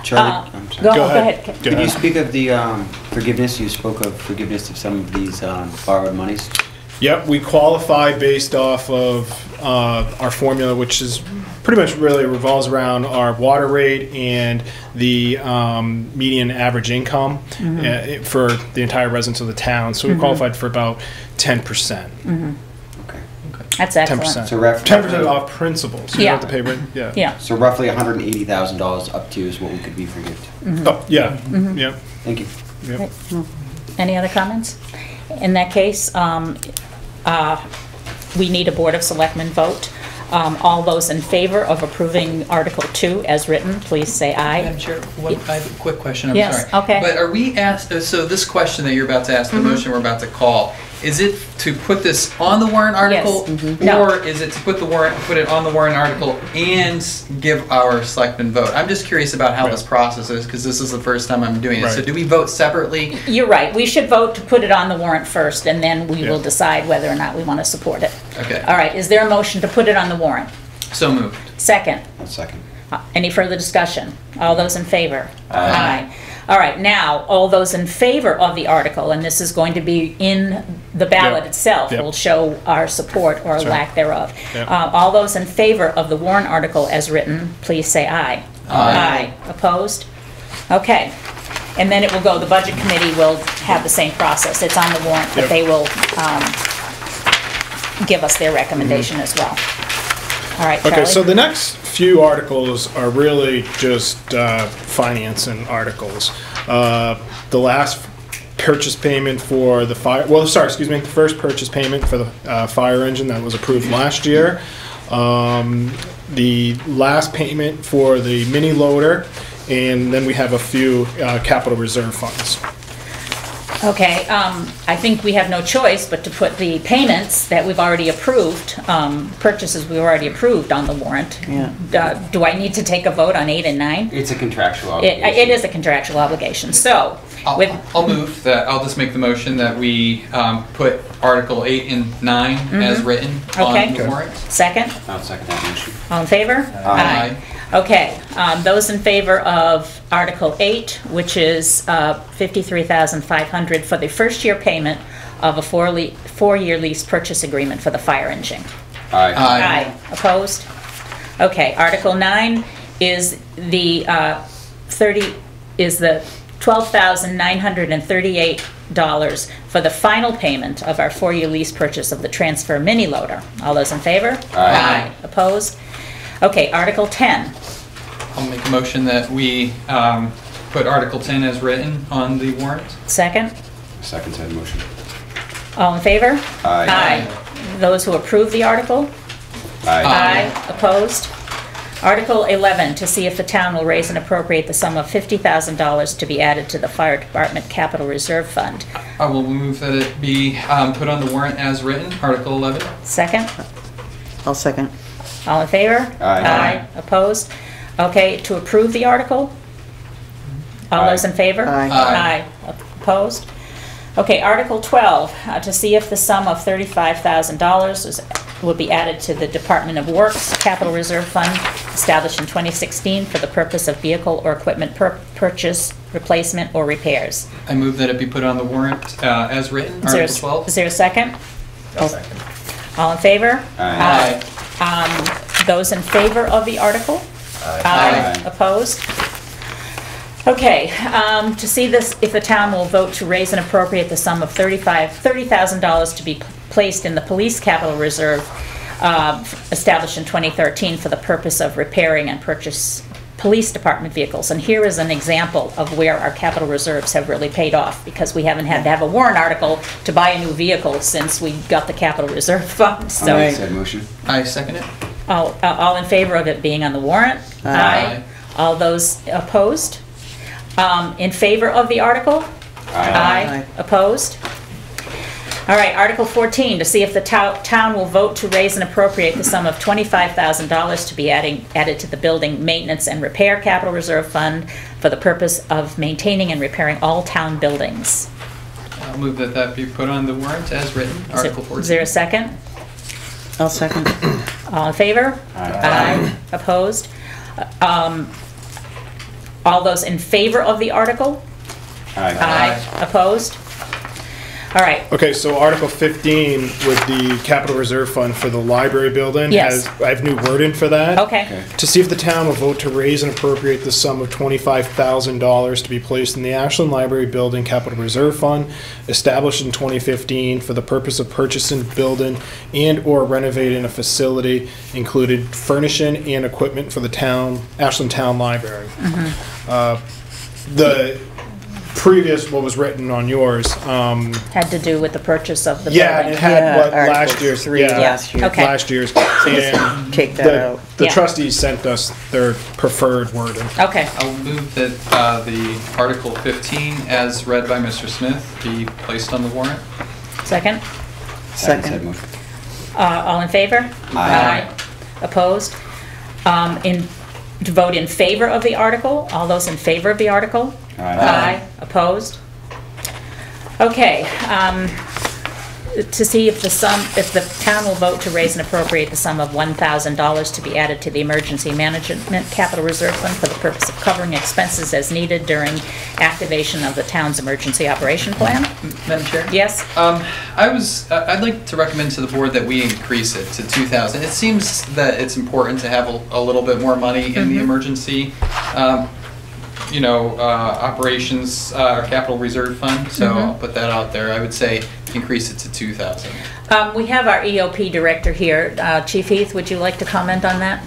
Charlie, Go ahead. Could you speak of the forgiveness? You spoke of forgiveness of some of these borrowed monies. Yep, we qualify based off of our formula, which is pretty much really revolves around our water rate and the median average income for the entire residents of the town. So we qualified for about 10%. Okay. That's excellent. 10%. So ref- 10% off principal, so you Yeah. don't have to pay rent, yeah. Yeah. So roughly $180,000 up to is what we could be for gift. Oh, yeah, yeah, Thank you. yeah. Any other comments? In that case, we need a Board of Selectmen vote. All those in favor of approving Article 2 as written, please say aye. Madam Chair, I have a quick question, I'm Yes, sorry. okay. But are we asked, so this question that you're about to ask, the motion we're about to call, is it to put this on the warrant article? No. Or is it to put it on the warrant article and give our selectmen vote? I'm just curious about how this process is, because this is the first time I'm doing it. So Right. do we vote separately? You're right, we should vote to put it on the warrant first, and then we will Yeah. decide whether or not we want to support it. Okay. All right, is there a motion to put it on the warrant? So moved. Second. One second. Any further discussion? All those in favor? Aye. All right, now, all those in favor of the article, and this is going to be in the ballot Yep. itself, Yep. will show our support or That's right. lack thereof. Yep. All those in favor of the warrant article as written, please say aye. Aye. Opposed? Okay. And then it will go, the Budget Committee will have the same process. It's on the warrant, but Yep. they will give us their recommendation as well. All right, Charlie? Okay, so the next few articles are really just financing articles. The last purchase payment for the fire, well, sorry, excuse me, the first purchase payment for the fire engine that was approved last year. The last payment for the mini loader, and then we have a few capital reserve funds. Okay, I think we have no choice but to put the payments that we've already approved, purchases we've already approved on the warrant. Yeah. Do I need to take a vote on 8 and 9? It's a contractual obligation. It is a contractual obligation, so, with, I'll move that, I'll just make the motion that we put Article 8 and 9 as written Okay. on the warrant. second, I'll second that motion. all in favor? Aye. Okay, those in favor of Article 8, which is $53,500 for the first year payment of a four-year lease purchase agreement for the fire engine. Aye. Aye. Opposed? Okay, Article 9 is the $12,938 for the final payment of our four-year lease purchase of the transfer mini loader. All those in favor? Aye. Opposed? Okay, Article 10. I'll make a motion that we put Article 10 as written on the warrant. Second? Second said motion. All in favor? Aye. Those who approve the article? Aye. Opposed? Article 11, to see if the town will raise and appropriate the sum of $50,000 to be added to the Fire Department Capital Reserve Fund. I will move that it be put on the warrant as written, Article 11. Second? I'll second. All in favor? Aye. Opposed? Okay, to approve the article? All Aye. those in favor? Aye. Aye. Opposed? Okay, Article 12, to see if the sum of $35,000 will be added to the Department of Works Capital Reserve Fund established in 2016 for the purpose of vehicle or equipment purchase, replacement, or repairs. I move that it be put on the warrant as written, Is there a- Article 12. Is there a second? I'll second. All in favor? Aye. Those in favor of the article? Aye. Opposed? Okay, to see this, if the town will vote to raise and appropriate the sum of $30,000 to be placed in the Police Capital Reserve established in 2013 for the purpose of repairing and purchase police department vehicles. And here is an example of where our capital reserves have really paid off, because we haven't had to have a warrant article to buy a new vehicle since we got the capital reserve fund. So, Aye. Said motion. I second it. all in favor of it being on the warrant? Aye. All those opposed? In favor of the article? Aye. Opposed? All right, Article 14, to see if the town will vote to raise and appropriate the sum of $25,000 to be added to the Building Maintenance and Repair Capital Reserve Fund for the purpose of maintaining and repairing all town buildings. I'll move that that be put on the warrant as written, Article 14. Is there a second? I'll second. All in favor? Aye. Opposed? All those in favor of the article? Aye. Opposed? All right. Okay, so Article 15 with the capital reserve fund for the library building Yes. I have new wording for that. Okay. To see if the town will vote to raise and appropriate the sum of $25,000 to be placed in the Ashland Library Building Capital Reserve Fund, established in 2015 for the purpose of purchasing, building, and/or renovating a facility, included furnishing and equipment for the town, Ashland Town Library. The previous, what was written on yours, Had to do with the purchase of the yeah, and building. it had Yeah, what Article last year's, 3 yeah, last year. Okay. last year's, and Take that out. the Yeah. trustees sent us their preferred wording. Okay. I'll move that the Article 15, as read by Mr. Smith, be placed on the warrant. Second? Said Second. motion. All in favor? Aye. Opposed? To vote in favor of the article? All those in favor of the article? Aye. Opposed? Okay, to see if the town will vote to raise and appropriate the sum of $1,000 to be added to the Emergency Management Capital Reserve Fund for the purpose of covering expenses as needed during activation of the town's emergency operation plan? Madam Chair? Yes? I'd like to recommend to the board that we increase it to 2,000. It seems that it's important to have a little bit more money in the emergency, operations, capital reserve fund. So I'll put that out there. I would say increase it to 2,000. We have our EOP director here. Chief Heath, would you like to comment on that?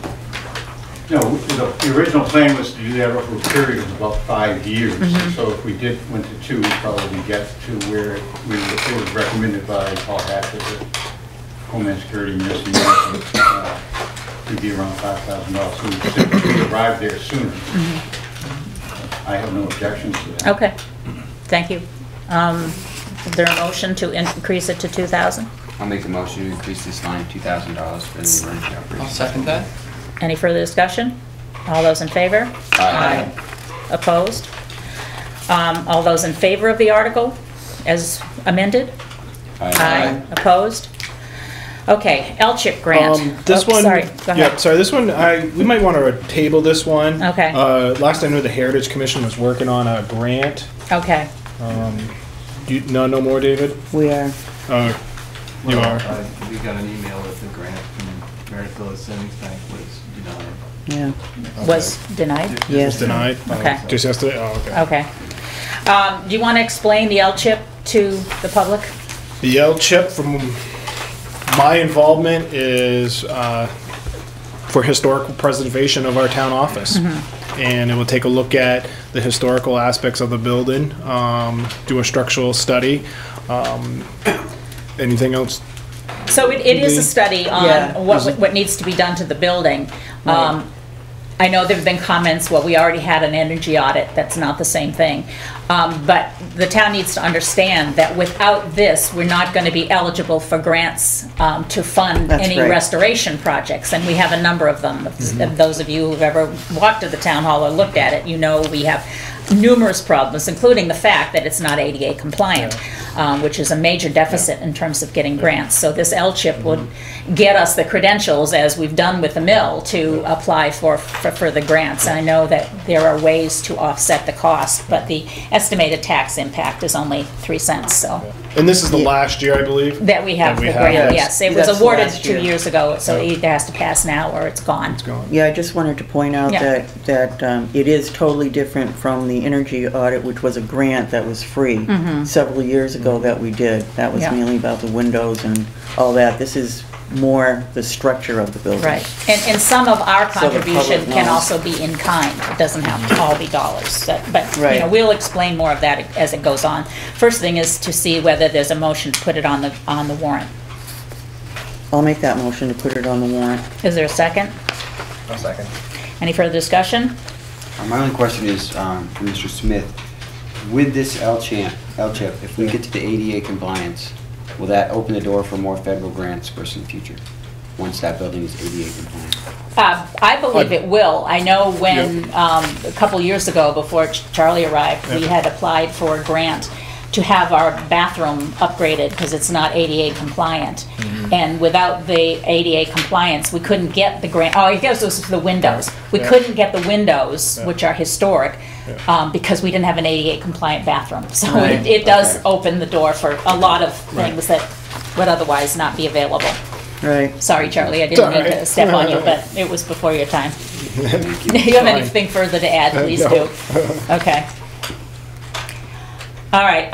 No, the original plan was to do that over a period of about 5 years. So if we went to 2, we'd probably get to where it was recommended by Paul Hatcher, the Homeland Security Emergency Management, to be around $5,000. So we could arrive there sooner. I have no objections to that. Okay, thank you. Is there a motion to increase it to 2,000? I'll make a motion to increase this line $2,000 for the emergency I'll operation. second that. Any further discussion? All those in favor? Aye. Opposed? All those in favor of the article as amended? Opposed? Okay, L-chip grant. This Oh, one, sorry, go yeah, ahead. sorry, this one, we might want to table this one. Okay. Last I knew, the Heritage Commission was working on a grant. Okay, No more, David? We are. You are. We got an email that the grant from Meredith Village Savings Bank was denied. Yeah. was denied? It was Yes. denied? Okay. Just yesterday? Oh, okay. Okay. Do you want to explain the L-chip to the public? The L-chip, from my involvement, is for historical preservation of our town office. And it will take a look at the historical aspects of the building, do a structural study. Anything else? So it is a study on Yeah. what needs to be done to the building. I know there have been comments, well, we already had an energy audit, that's not the same thing. But the town needs to understand that without this, we're not going to be eligible for grants to fund That's any right. restoration projects, and we have a number of them. If those of you who've ever walked to the town hall or looked at it, you know we have numerous problems, including the fact that it's not ADA compliant, which is a major deficit in terms of getting grants. So this L-chip would get us the credentials, as we've done with the mill, to apply for the grants. And I know that there are ways to offset the cost, but the estimated tax impact is only 3 cents, so. And this is the last year, I believe? That we have That we the have, grant, yes. yes. It was That's awarded last 2 year. years ago, so it either has to pass now or it's gone. It's gone. Yeah, I just wanted to point out Yeah. that it is totally different from the energy audit, which was a grant that was free several years ago that we did. That was Yeah. mainly about the windows and all that. This is more the structure of the building. Right, and some of our So the contribution public can knows. also be in kind. It doesn't have to all be dollars. But, Right. we'll explain more of that as it goes on. First thing is to see whether there's a motion to put it on the warrant. I'll make that motion to put it on the warrant. Is there a second? I'll second. Any further discussion? My only question is, for Mr. Smith, with this L-chip, if we get to the ADA compliance, will that open the door for more federal grants for us in the future, once that building is ADA compliant? I believe it will. I know when, a couple years ago, before Charlie arrived, we had applied for a grant to have our bathroom upgraded because it's not ADA compliant. And without the ADA compliance, we couldn't get the grant. Oh, I guess it was for the windows. We couldn't get the windows, which are historic, because we didn't have an ADA compliant bathroom. So Right. it does open the door for a lot of things that would otherwise not be available. Right. Sorry, Charlie, I didn't mean to step on you, but it was before your time. You have anything further to add, please do. Okay. All right,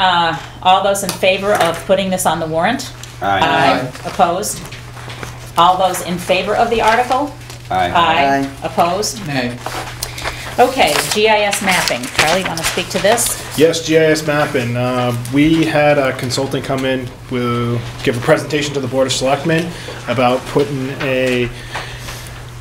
all those in favor of putting this on the warrant? Aye. Opposed? All those in favor of the article? Aye. Opposed? Nay. Okay, GIS mapping. Charlie, you want to speak to this? Yes, GIS mapping. We had a consultant come in, will give a presentation to the Board of Selectmen about putting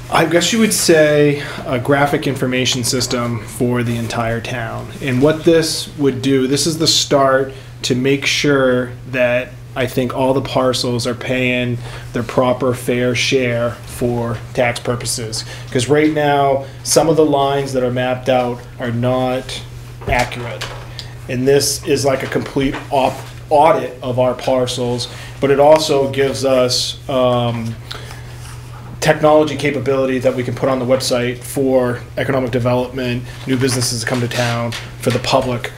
I guess you would say, a graphic information system for the entire town. And what this would do, this is the start to make sure that I think all the parcels are paying their proper fair share for tax purposes. Because right now, some of the lines that are mapped out are not accurate. And this is like a complete audit of our parcels, but it also gives us technology capability that we can put on the website for economic development, new businesses to come to town, for the public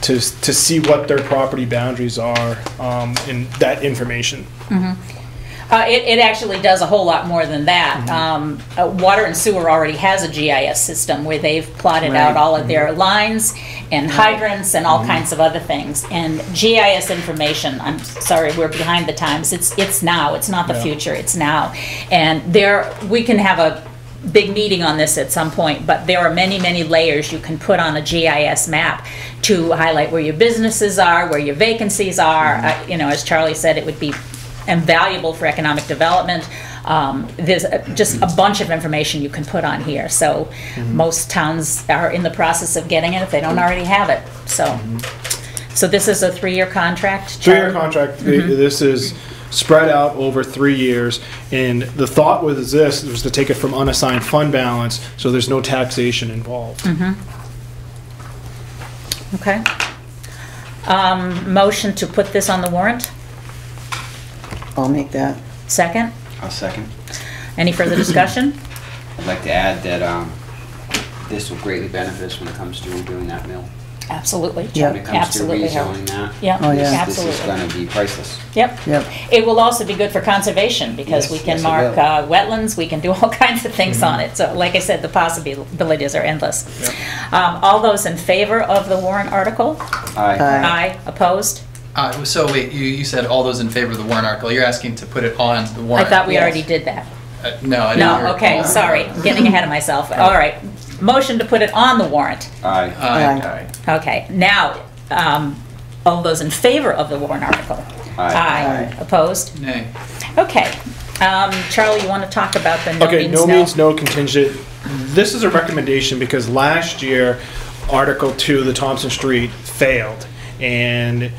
to see what their property boundaries are, and that information. It actually does a whole lot more than that. Water and Sewer already has a GIS system where they've plotted out all of their lines and hydrants and all kinds of other things. And GIS information, I'm sorry, we're behind the times. It's now. It's not the future. It's now. And we can have a big meeting on this at some point, but there are many, many layers you can put on a GIS map to highlight where your businesses are, where your vacancies are. As Charlie said, it would be invaluable for economic development. There's just a bunch of information you can put on here. So most towns are in the process of getting it if they don't already have it. So this is a 3-year contract? 3-year contract. This is spread out over 3 years. And the thought was to take it from unassigned fund balance, so there's no taxation involved. Okay. Motion to put this on the warrant? I'll make that. Second? I'll second. Any further discussion? I'd like to add that this will greatly benefit us when it comes to doing that mill. Absolutely. When it comes Absolutely. to rezoning that. Yeah, Oh, yeah. absolutely. This is going to be priceless. Yep. It will also be good for conservation because we can yes, it mark will. Wetlands, we can do all kinds of things on it. So like I said, the possibilities are endless. All those in favor of the warrant article? Aye. Aye. Opposed? So wait, you said all those in favor of the warrant article. You're asking to put it on the I warrant. thought we already did that. No, I didn't. No, okay, sorry, I'm getting ahead of myself. All right, motion to put it on the warrant. Aye. Aye. Okay, now, all those in favor of the warrant article? Aye. Opposed? Nay. Okay. Charlie, you want to talk about the no Okay, means no no? means no contingent. This is a recommendation because last year, Article 2, the Thompson Street, failed. And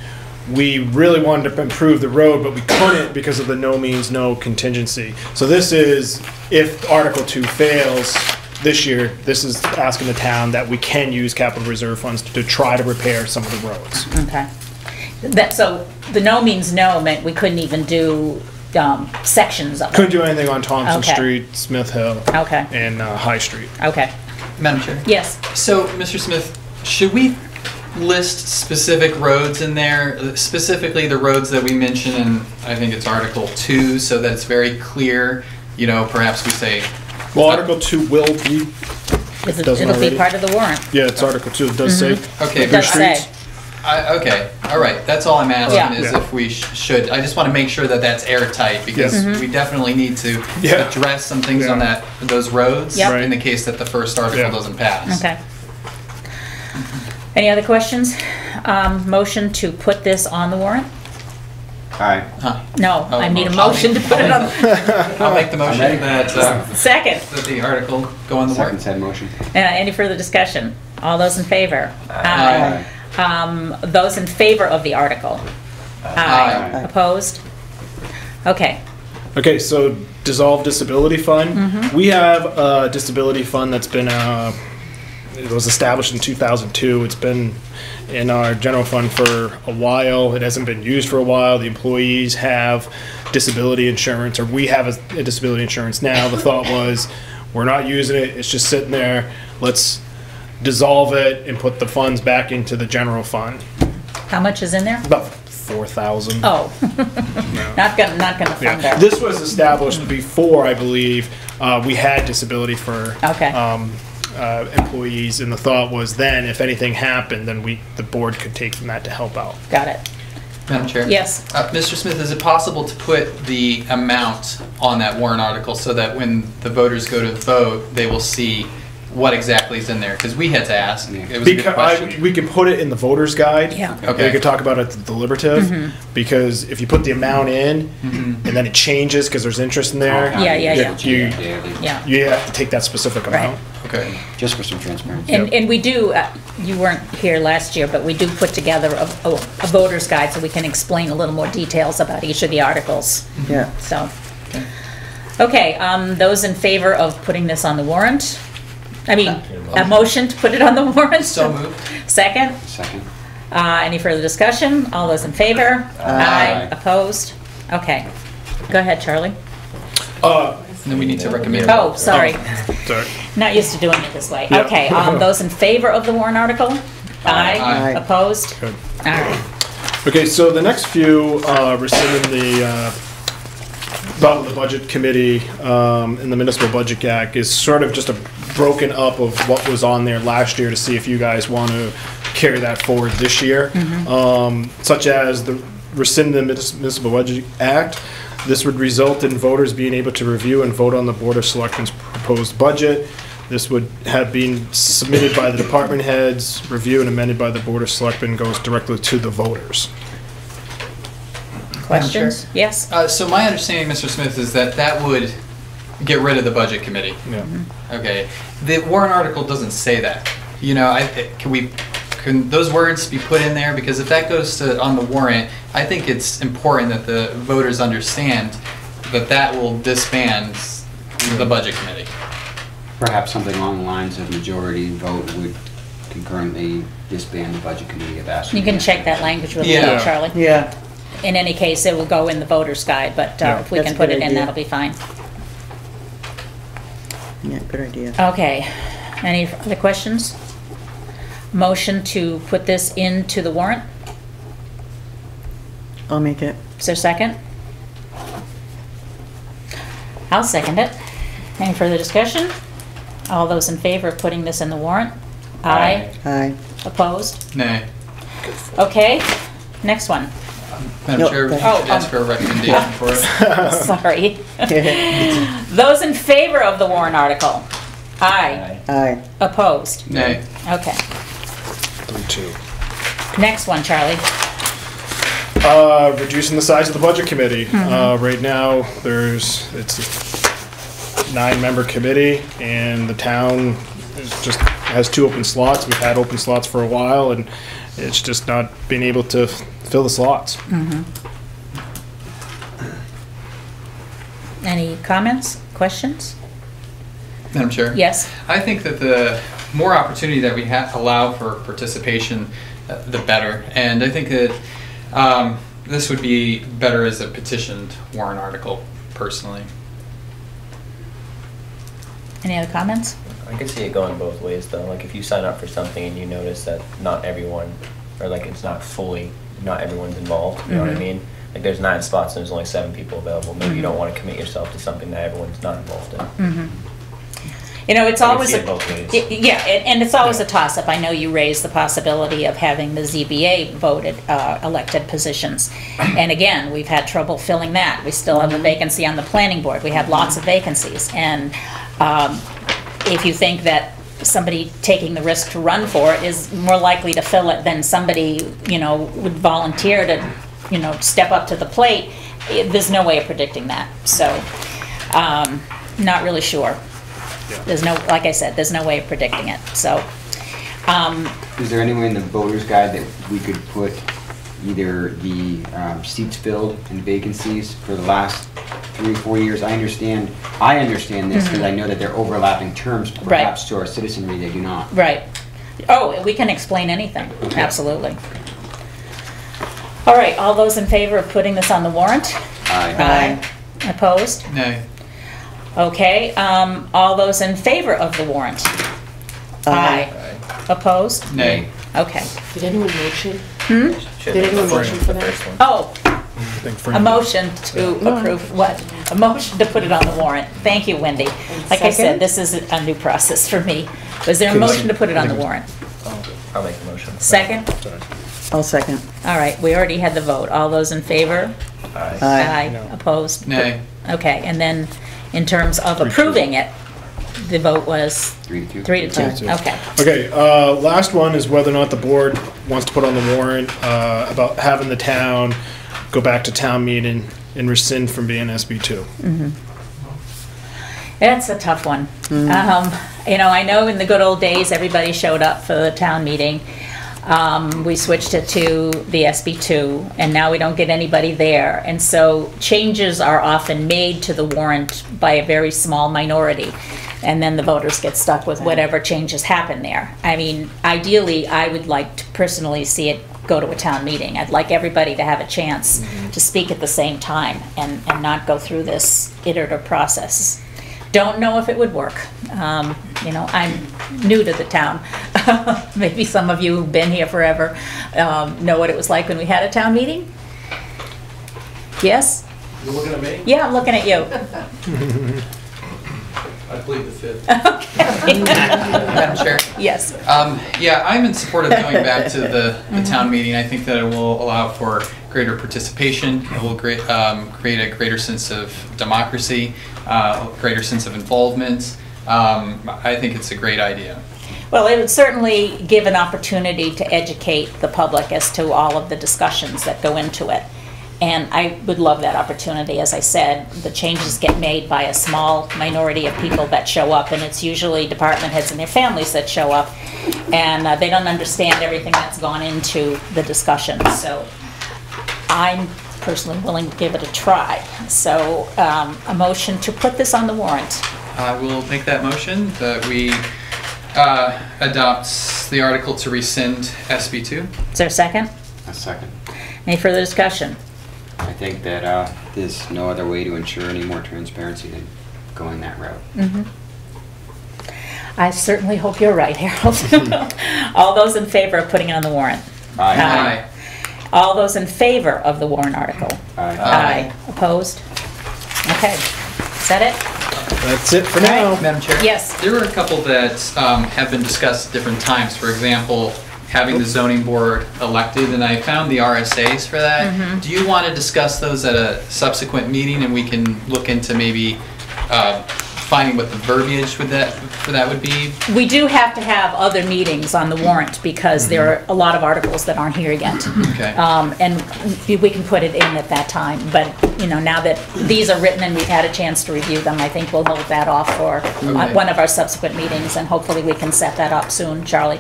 we really wanted to improve the road, but we couldn't because of the no means no contingency. So this is, if Article 2 fails this year, this is asking the town that we can use capital reserve funds to try to repair some of the roads. Okay. So the no means no meant we couldn't even do sections of it? Couldn't do anything on Thompson Okay. Street, Smith Hill, Okay. and High Street. Okay. Madam Chair. Yes. So, Mr. Smith, should we list specific roads in there, specifically the roads that we mention in, I think it's Article 2, so that it's very clear, perhaps we say... Well, Article 2 will be, It'll be part of the warrant. yeah, it's Article 2, it does say. Okay, It does say. okay, all right, that's all I'm asking Yeah. is if we should, I just want to make sure that that's airtight because Yes. we definitely need to Yeah. address some things on Yeah. those roads Yep. in the case that the first article Yeah. doesn't pass. Okay. Any other questions? Motion to put this on the warrant? Aye. No, Oh, I need a motion. motion to put it on. I'll make the motion ready. that Second. the article go on the Second warrant. said motion. Any further discussion? All those in favor? Aye. Those in favor of the article? Aye. Opposed? Okay. Okay, so dissolved disability fund. We have a disability fund that's been, it was established in 2002. It's been in our general fund for a while. It hasn't been used for a while. The employees have disability insurance, or we have a disability insurance now. The thought was, we're not using it. It's just sitting there. Let's dissolve it and put the funds back into the general fund. How much is in there? About 4,000. Oh, not gonna fund Yeah. that. This was established before, I believe, we had disability for Okay. employees, and the thought was then, if anything happened, then the board could take from that to help out. Got it. Madam Chair? Yes. Mr. Smith, is it possible to put the amount on that warrant article so that when the voters go to vote, they will see what exactly is in there? Because we had to ask. It was a good question. We can put it in the voter's guide. Yeah. Okay. We could talk about it at the deliberative, because if you put the amount in, and then it changes because there's interest in there, Yeah. you have to take that specific amount. Okay. Just for some transparency. And we do, you weren't here last year, but we do put together a voter's guide so we can explain a little more details about each of the articles. Yeah. So, okay, those in favor of putting this on the warrant? I mean, a motion to put it on the warrant? So moved. Second? Second. Any further discussion? All those in favor? Aye. Opposed? Okay. Go ahead, Charlie. Then we need to recommend. Oh, sorry. Sorry. Not used to doing it this way. Yeah. Okay, those in favor of the warrant article? Aye. Aye. Opposed? Good. All right. Okay, so the next few rescinding the about the budget committee in the municipal budget act is sort of just a broken up of what was on there last year to see if you guys want to carry that forward this year, such as the rescind the municipal budget act. This would result in voters being able to review and vote on the Board of Selectmen's proposed budget. This would have been submitted by the department heads, reviewed and amended by the Board of Selectmen, goes directly to the voters. Questions? Yes? So my understanding, Mr. Smith, is that that would get rid of the budget committee. Yeah. Okay. The warrant article doesn't say that. You know, can those words be put in there? Because if that goes on the warrant, I think it's important that the voters understand that that will disband the budget committee. Perhaps something along the lines of majority vote would concurrently disband the budget committee of Ashland. You can check that language with me, Yeah. Charlie. Yeah. In any case, it will go in the voter's guide, but if we That's can a put good it in, idea. that'll be fine. Yeah, good idea. Okay. Any other questions? Motion to put this into the warrant? I'll make it. Is there a second? I'll second it. Any further discussion? All those in favor of putting this in the warrant? Aye. Aye. Opposed? Nay. Okay, next one. Madam No, Chair, we should thank- ask for a recommendation for it. Sorry. Those in favor of the warrant article? Aye. Aye. Opposed? Nay. Okay. 3-2. Next one, Charlie. Reducing the size of the budget committee. Right now, it's a 9-member committee, and the town just has 2 open slots. We've had open slots for a while, and it's just not been able to fill the slots. Any comments, questions? Madam Chair? Yes? I think that the more opportunity that we allow for participation, the better. And I think that this would be better as a petitioned warrant article, personally. Any other comments? I could see it going both ways though. Like if you sign up for something and you notice that not everyone, or like it's not everyone's involved, you know what I mean? Like there's 9 spots and there's only 7 people available. Maybe you don't want to commit yourself to something that everyone's not involved in. You know, it's I can always see it both ways. yeah, and it's always a toss-up. I know you raised the possibility of having the ZBA voted elected positions, and again, we've had trouble filling that. We still have a vacancy on the planning board. We have lots of vacancies, and if you think that somebody taking the risk to run for it is more likely to fill it than somebody, you know, would volunteer to, you know, step up to the plate, there's no way of predicting that. So, not really sure. There's no, like I said, there's no way of predicting it, so. Is there any way in the voter's guide that we could put either the seats filled and vacancies for the last 3 or 4 years? I understand this because I know that they're overlapping terms, but Right. perhaps to our citizenry they do not. Right. Oh, we can explain anything, absolutely. All right, all those in favor of putting this on the warrant? Aye. Opposed? Nay. Okay, all those in favor of the warrant? Aye. Opposed? Nay. Okay. Did anyone motion? Should Did be anyone the motion for that? first one. Oh, I think a Fran- motion to approve what? A motion to put it on the warrant. Thank you, Wendy. Like I said, Second? this is a new process for me. Was there a motion to put it on the warrant? I'll make the motion. Second? I'll second. All right, we already had the vote. All those in favor? Aye. Aye. No. Opposed? Nay. Okay, and then in terms of approving it, the vote was 3 to 2. 3 to 2. 3 to 2. Okay. Okay, last one is whether or not the board wants to put on the warrant about having the town go back to town meeting and rescind from being SB2. That's a tough one. You know, I know in the good old days, everybody showed up for the town meeting. We switched it to the SB2, and now we don't get anybody there. And so changes are often made to the warrant by a very small minority, and then the voters get stuck with whatever changes happen there. I mean, ideally, I would like to personally see it go to a town meeting. I'd like everybody to have a chance to speak at the same time and not go through this iterative process. Don't know if it would work. You know, I'm new to the town. Maybe some of you who've been here forever know what it was like when we had a town meeting. Yes? You're looking at me? Yeah, I'm looking at you. I plead the fifth. Madam Chair? Yes. Yeah, I'm in support of going back to the town meeting. I think that it will allow for greater participation. It will create a greater sense of democracy, a greater sense of involvement. I think it's a great idea. Well, it would certainly give an opportunity to educate the public as to all of the discussions that go into it. And I would love that opportunity. As I said, the changes get made by a small minority of people that show up, and it's usually department heads and their families that show up, and they don't understand everything that's gone into the discussion. So I'm personally willing to give it a try. So a motion to put this on the warrant. I will make that motion that we adopt the article to rescind SB2. Is there a second? A second. Any further discussion? I think that there's no other way to ensure any more transparency than going that route. I certainly hope you're right, Harold. All those in favor of putting it on the warrant? Aye. All those in favor of the warrant article? Aye. Aye. Opposed? Okay. Is that it? That's it for now. Madam Chair? Yes. There were a couple that have been discussed at different times. For example, having the zoning board elected, and I found the RSAs for that. Do you want to discuss those at a subsequent meeting, and we can look into maybe finding what the verbiage for that would be? We do have to have other meetings on the warrant because there are a lot of articles that aren't here yet. Okay. And we can put it in at that time. But, you know, now that these are written and we've had a chance to review them, I think we'll hold that off for Okay. one of our subsequent meetings, and hopefully we can set that up soon, Charlie.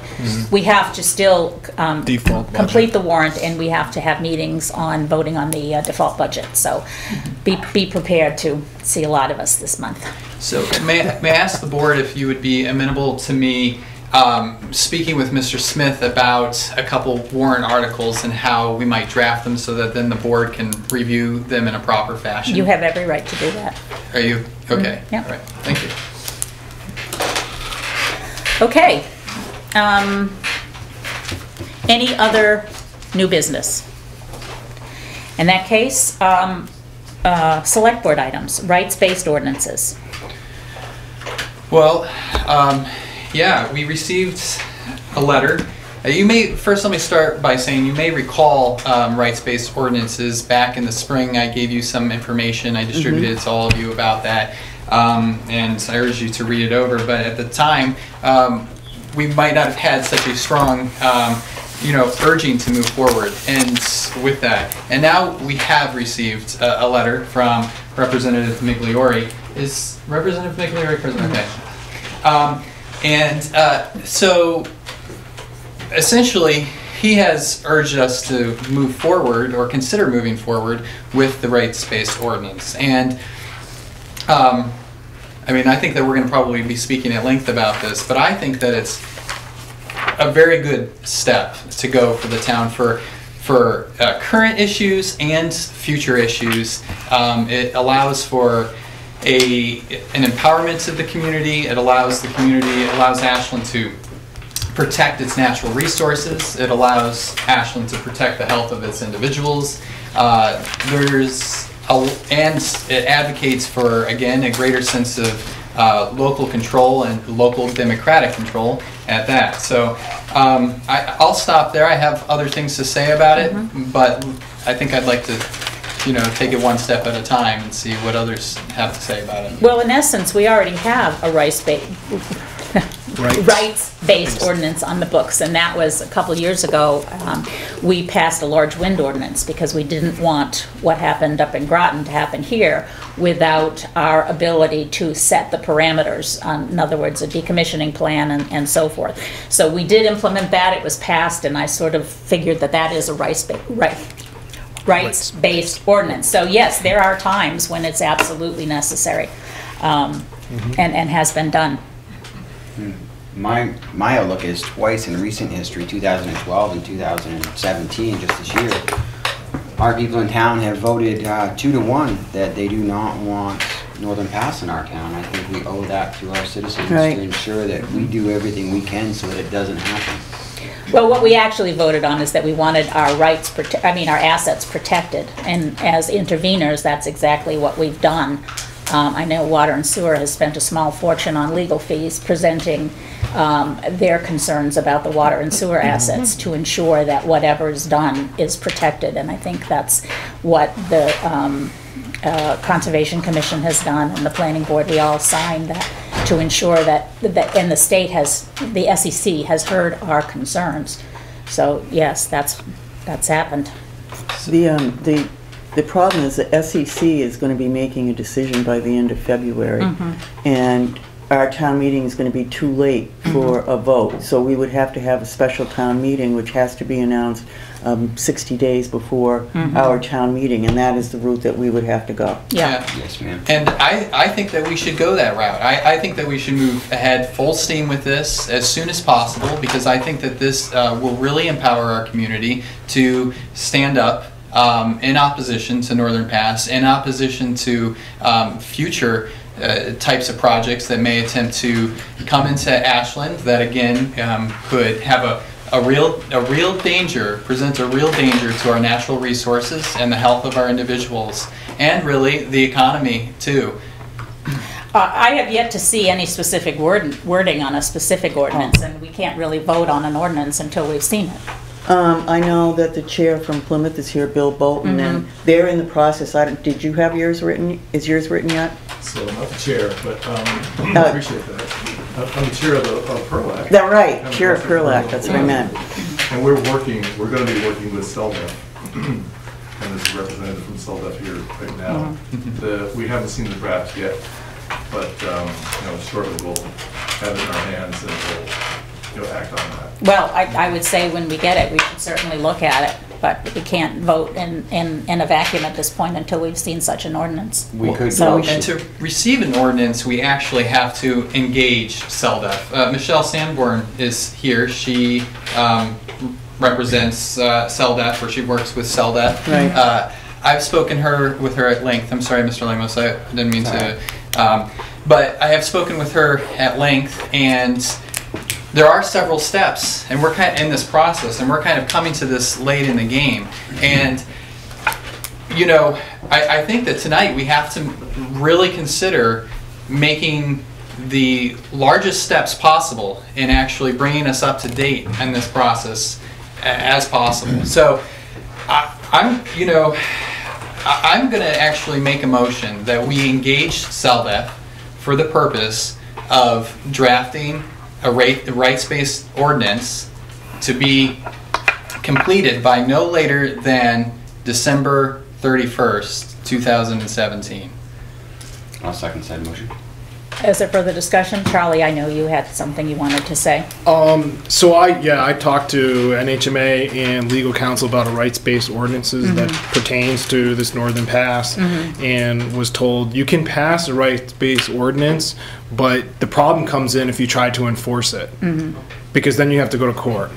We have to still Default budget. complete the warrant, and we have to have meetings on voting on the default budget. So be prepared to see a lot of us this month. So may I ask the board if you would be amenable to me speaking with Mr. Smith about a couple warrant articles and how we might draft them so that then the board can review them in a proper fashion? You have every right to do that. Are you? Okay. Yeah. All right. Thank you. Okay. Any other new business? In that case, select board items, rights-based ordinances. Well, yeah, we received a letter. You may, first let me start by saying you may recall rights-based ordinances. Back in the spring, I gave you some information. I distributed it to all of you about that, and I urge you to read it over. But at the time, we might not have had such a strong urging to move forward and with that. And now we have received a letter from Representative Migliore. Is Representative Migliore present? Okay. So essentially, he has urged us to move forward or consider moving forward with the rights-based ordinance. And I mean, I think that we're going to probably be speaking at length about this, but I think that it's a very good step to go for the town for current issues and future issues. It allows for an empowerment of the community. It allows the community, it allows Ashland to protect its natural resources. It allows Ashland to protect the health of its individuals. And it advocates for, again, a greater sense of local control and local democratic control at that. So I'll stop there. I have other things to say about it, but I think I'd like to, take it one step at a time and see what others have to say about it. Well, in essence, we already have a rights-based ordinance on the books, and that was a couple years ago. We passed a large wind ordinance because we didn't want what happened up in Groton to happen here without our ability to set the parameters, in other words, a decommissioning plan and so forth. So we did implement that. It was passed, and I sort of figured that is a rights-based ordinance. So yes, there are times when it's absolutely necessary, and has been done. My outlook is twice in recent history, 2012 and 2017, just this year, our people in town have voted 2-1 that they do not want Northern Pass in our town. I think we owe that to our citizens to ensure that we do everything we can so that it doesn't happen. Well, what we actually voted on is that we wanted our rights, our assets protected, and as interveners, that's exactly what we've done. I know Water and Sewer has spent a small fortune on legal fees presenting their concerns about the water and sewer assets to ensure that whatever is done is protected, and I think that's what the Conservation Commission has done, and the Planning Board. We all signed that to ensure that and the state has, the SEC has heard our concerns. So yes, that's happened. The problem is the SEC is going to be making a decision by the end of February, and our town meeting is going to be too late for a vote. So we would have to have a special town meeting, which has to be announced 60 days before our town meeting, and that is the route that we would have to go. Yeah. Yes, ma'am. And I think that we should go that route. I think that we should move ahead full steam with this as soon as possible, because I think that this will really empower our community to stand up in opposition to Northern Pass, in opposition to future types of projects that may attempt to come into Ashland that again could have a real danger, present a real danger to our natural resources and the health of our individuals, and really the economy too. I have yet to see any specific wording on a specific ordinance, and we can't really vote on an ordinance until we've seen it. I know that the chair from Plymouth is here, Bill Bolton, and they're in the process. Did you have yours written? Is yours written yet? So I'm not the chair, but I appreciate that. I'm the chair of PERLAC. That's right, chair of PERLAC, that's what I meant. And we're going to be working with CELDEF, and there's a representative from CELDEF here right now. We haven't seen the draft yet, but shortly we'll have it in our hands and we'll act on that. Well, I would say when we get it, we should certainly look at it, but we can't vote in a vacuum at this point until we've seen such an ordinance. And to receive an ordinance, we actually have to engage CELDEF. Michelle Sanborn is here. She represents CELDEF, or she works with CELDEF. Right. I've spoken with her at length. I'm sorry, Mr. Lemos, I didn't mean to. But I have spoken with her at length, and there are several steps, and we're kind of in this process, and we're kind of coming to this late in the game. And, I think that tonight we have to really consider making the largest steps possible in actually bringing us up to date in this process as possible. So I'm going to actually make a motion that we engage CELDEF for the purpose of drafting a rights-based ordinance to be completed by no later than December 31st, 2017. I'll second said motion. Is there further discussion? Charlie, I know you had something you wanted to say. So I talked to NHMA and legal counsel about a rights-based ordinances that pertains to this Northern Pass, and was told you can pass a rights-based ordinance, but the problem comes in if you try to enforce it, because then you have to go to court.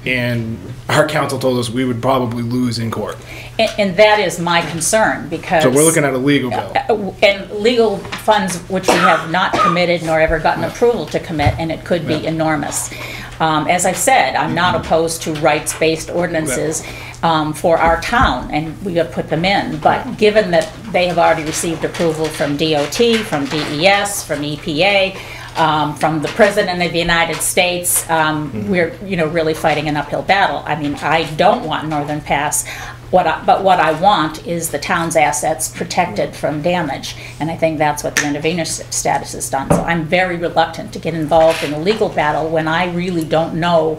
And our counsel told us we would probably lose in court. And that is my concern, because... So we're looking at a legal bill. And legal funds which we have not committed nor ever gotten approval to commit, and it could be enormous. As I've said, I'm not opposed to rights-based ordinances for our town, and we have put them in. But given that they have already received approval from DOT, from DES, from EPA, from the President of the United States, we're really fighting an uphill battle. I mean, I don't want Northern Pass. But what I want is the town's assets protected from damage, and I think that's what the intervenor status has done. So I'm very reluctant to get involved in a legal battle when I really don't know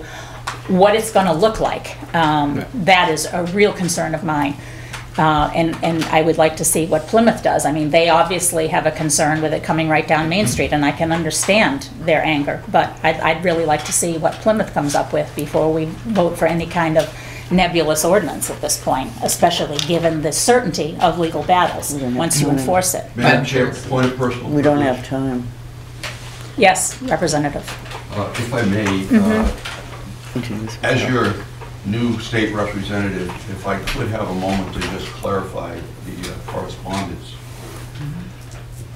what it's going to look like. That is a real concern of mine, and I would like to see what Plymouth does. I mean, they obviously have a concern with it coming right down Main Street, and I can understand their anger, but I'd really like to see what Plymouth comes up with before we vote for any kind of nebulous ordinance at this point, especially given the certainty of legal battles once you enforce it. Madam Chair, point of personal We don't have time. Yes, Representative. If I may, as your new state representative, if I could have a moment to just clarify the correspondence.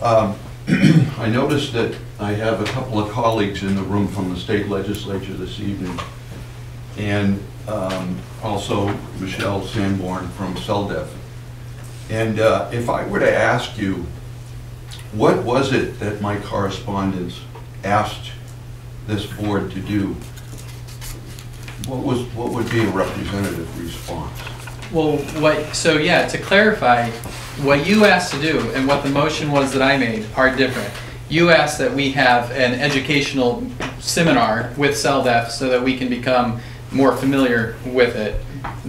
I noticed that I have a couple of colleagues in the room from the state legislature this evening, and also Michelle Sanborn from CELDEF. And if I were to ask you, what was it that my correspondence asked this board to do? What would be a representative response? Well, to clarify, what you asked to do and what the motion was that I made are different. You asked that we have an educational seminar with CELDEF so that we can become more familiar with it.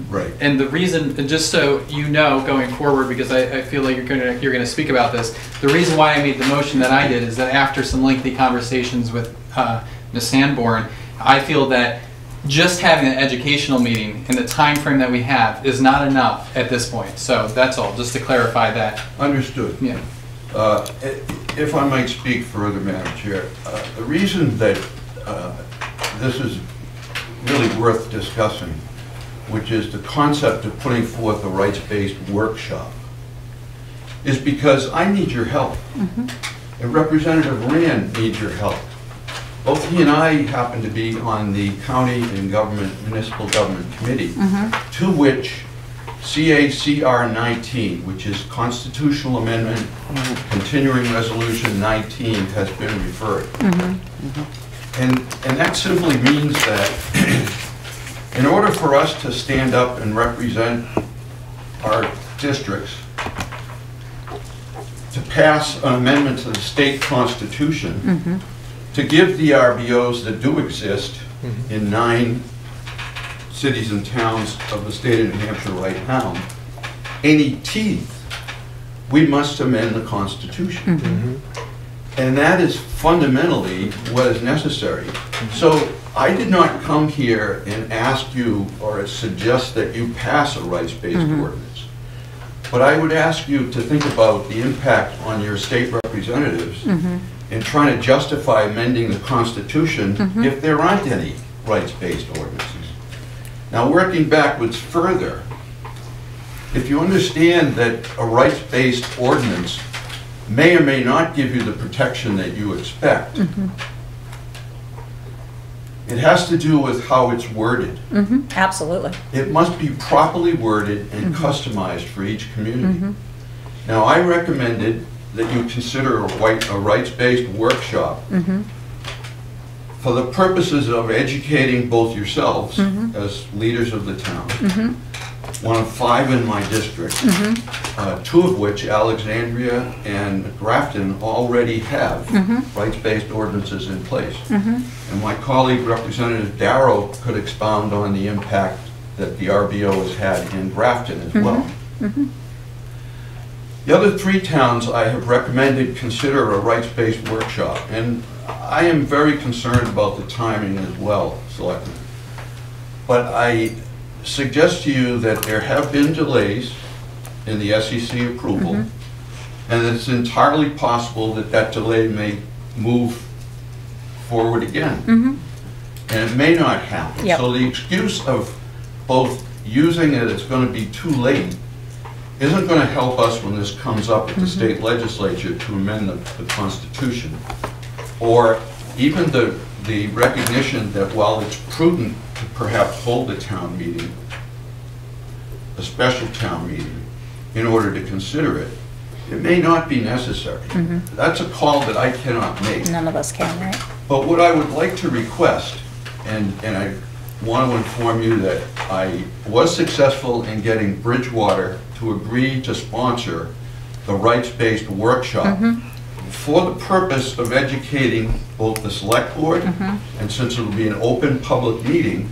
Right. And the reason, just so you know going forward, because I feel like you're going to speak about this, the reason why I made the motion that I did is that after some lengthy conversations with Ms. Sanborn, I feel that just having an educational meeting in the time frame that we have is not enough at this point. So that's all, just to clarify that. Understood. Yeah. If I might speak further, Madam Chair, the reason that this is really worth discussing, which is the concept of putting forth a rights-based workshop, is because I need your help. And Representative Rand needs your help. Both he and I happen to be on the County and Municipal Government Committee, to which CACR 19, which is Constitutional Amendment Continuing Resolution 19, has been referred. And that simply means that in order for us to stand up and represent our districts, to pass an amendment to the state constitution, to give the RBOs that do exist in 9 cities and towns of the state of New Hampshire right now any teeth, we must amend the Constitution. And that is fundamentally what is necessary. So I did not come here and ask you or suggest that you pass a rights-based ordinance. But I would ask you to think about the impact on your state representatives in trying to justify amending the Constitution if there aren't any rights-based ordinances. Now, working backwards further, if you understand that a rights-based ordinance may or may not give you the protection that you expect, it has to do with how it's worded. Absolutely. It must be properly worded and customized for each community. Now, I recommended that you consider a rights-based workshop for the purposes of educating both yourselves as leaders of the town. One of 5 in my district, 2 of which, Alexandria and Grafton, already have rights-based ordinances in place. And my colleague, Representative Darrow, could expound on the impact that the RBO has had in Grafton as well. The other 3 towns I have recommended consider a rights-based workshop, and I am very concerned about the timing as well, Selectman. But I suggest to you that there have been delays in the SEC approval, and that it's entirely possible that that delay may move forward again. And it may not happen. So the excuse of both using it, it's going to be too late, isn't going to help us when this comes up at the state legislature to amend the Constitution, or even the the recognition that while it's prudent to perhaps hold a town meeting, a special town meeting, in order to consider it, it may not be necessary. That's a call that I cannot make. None of us can, right? But what I would like to request, and I want to inform you that I was successful in getting Bridgewater to agree to sponsor the rights-based workshop for the purpose of educating both the select board, and since it'll be an open public meeting,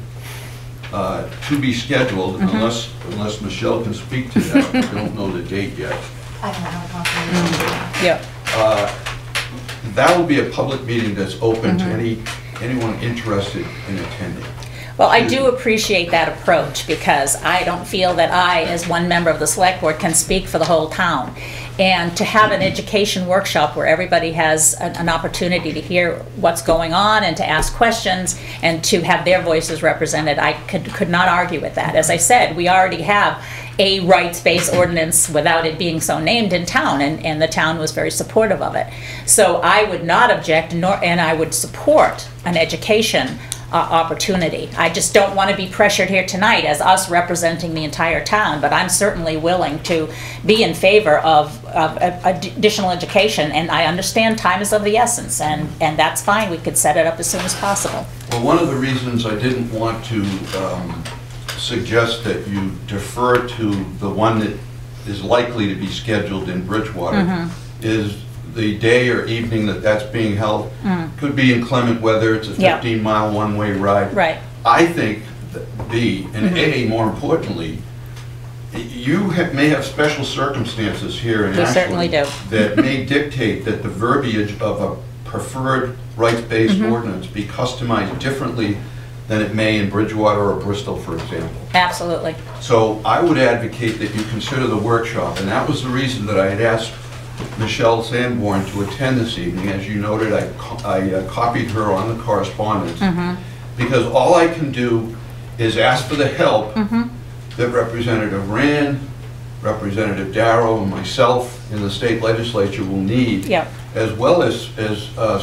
to be scheduled, unless Michelle can speak to that. I don't know the date yet. I don't have a confirmation. Yeah. That will be a public meeting that's open to anyone interested in attending. Well, I do appreciate that approach, because I don't feel that I, as one member of the select board, can speak for the whole town. And to have an education workshop where everybody has an opportunity to hear what's going on and to ask questions and to have their voices represented, I could not argue with that. As I said, we already have a rights-based ordinance without it being so named in town, and the town was very supportive of it. So I would not object, and I would support an education opportunity. I just don't want to be pressured here tonight as us representing the entire town, but I'm certainly willing to be in favor of additional education, and I understand time is of the essence, and that's fine. We could set it up as soon as possible. Well, one of the reasons I didn't want to suggest that you defer to the one that is likely to be scheduled in Bridgewater is the day or evening that that's being held could be inclement weather. It's a 15-mile one-way ride. Right. I think that B, and A, more importantly, you may have special circumstances here in Ashland certainly do. that may dictate that the verbiage of a preferred rights-based ordinance be customized differently than it may in Bridgewater or Bristol, for example. Absolutely. So I would advocate that you consider the workshop, and that was the reason that I had asked Michelle Sanborn to attend this evening. As you noted, I copied her on the correspondence, because all I can do is ask for the help that Representative Rand, Representative Darrow, and myself in the state legislature will need, as well as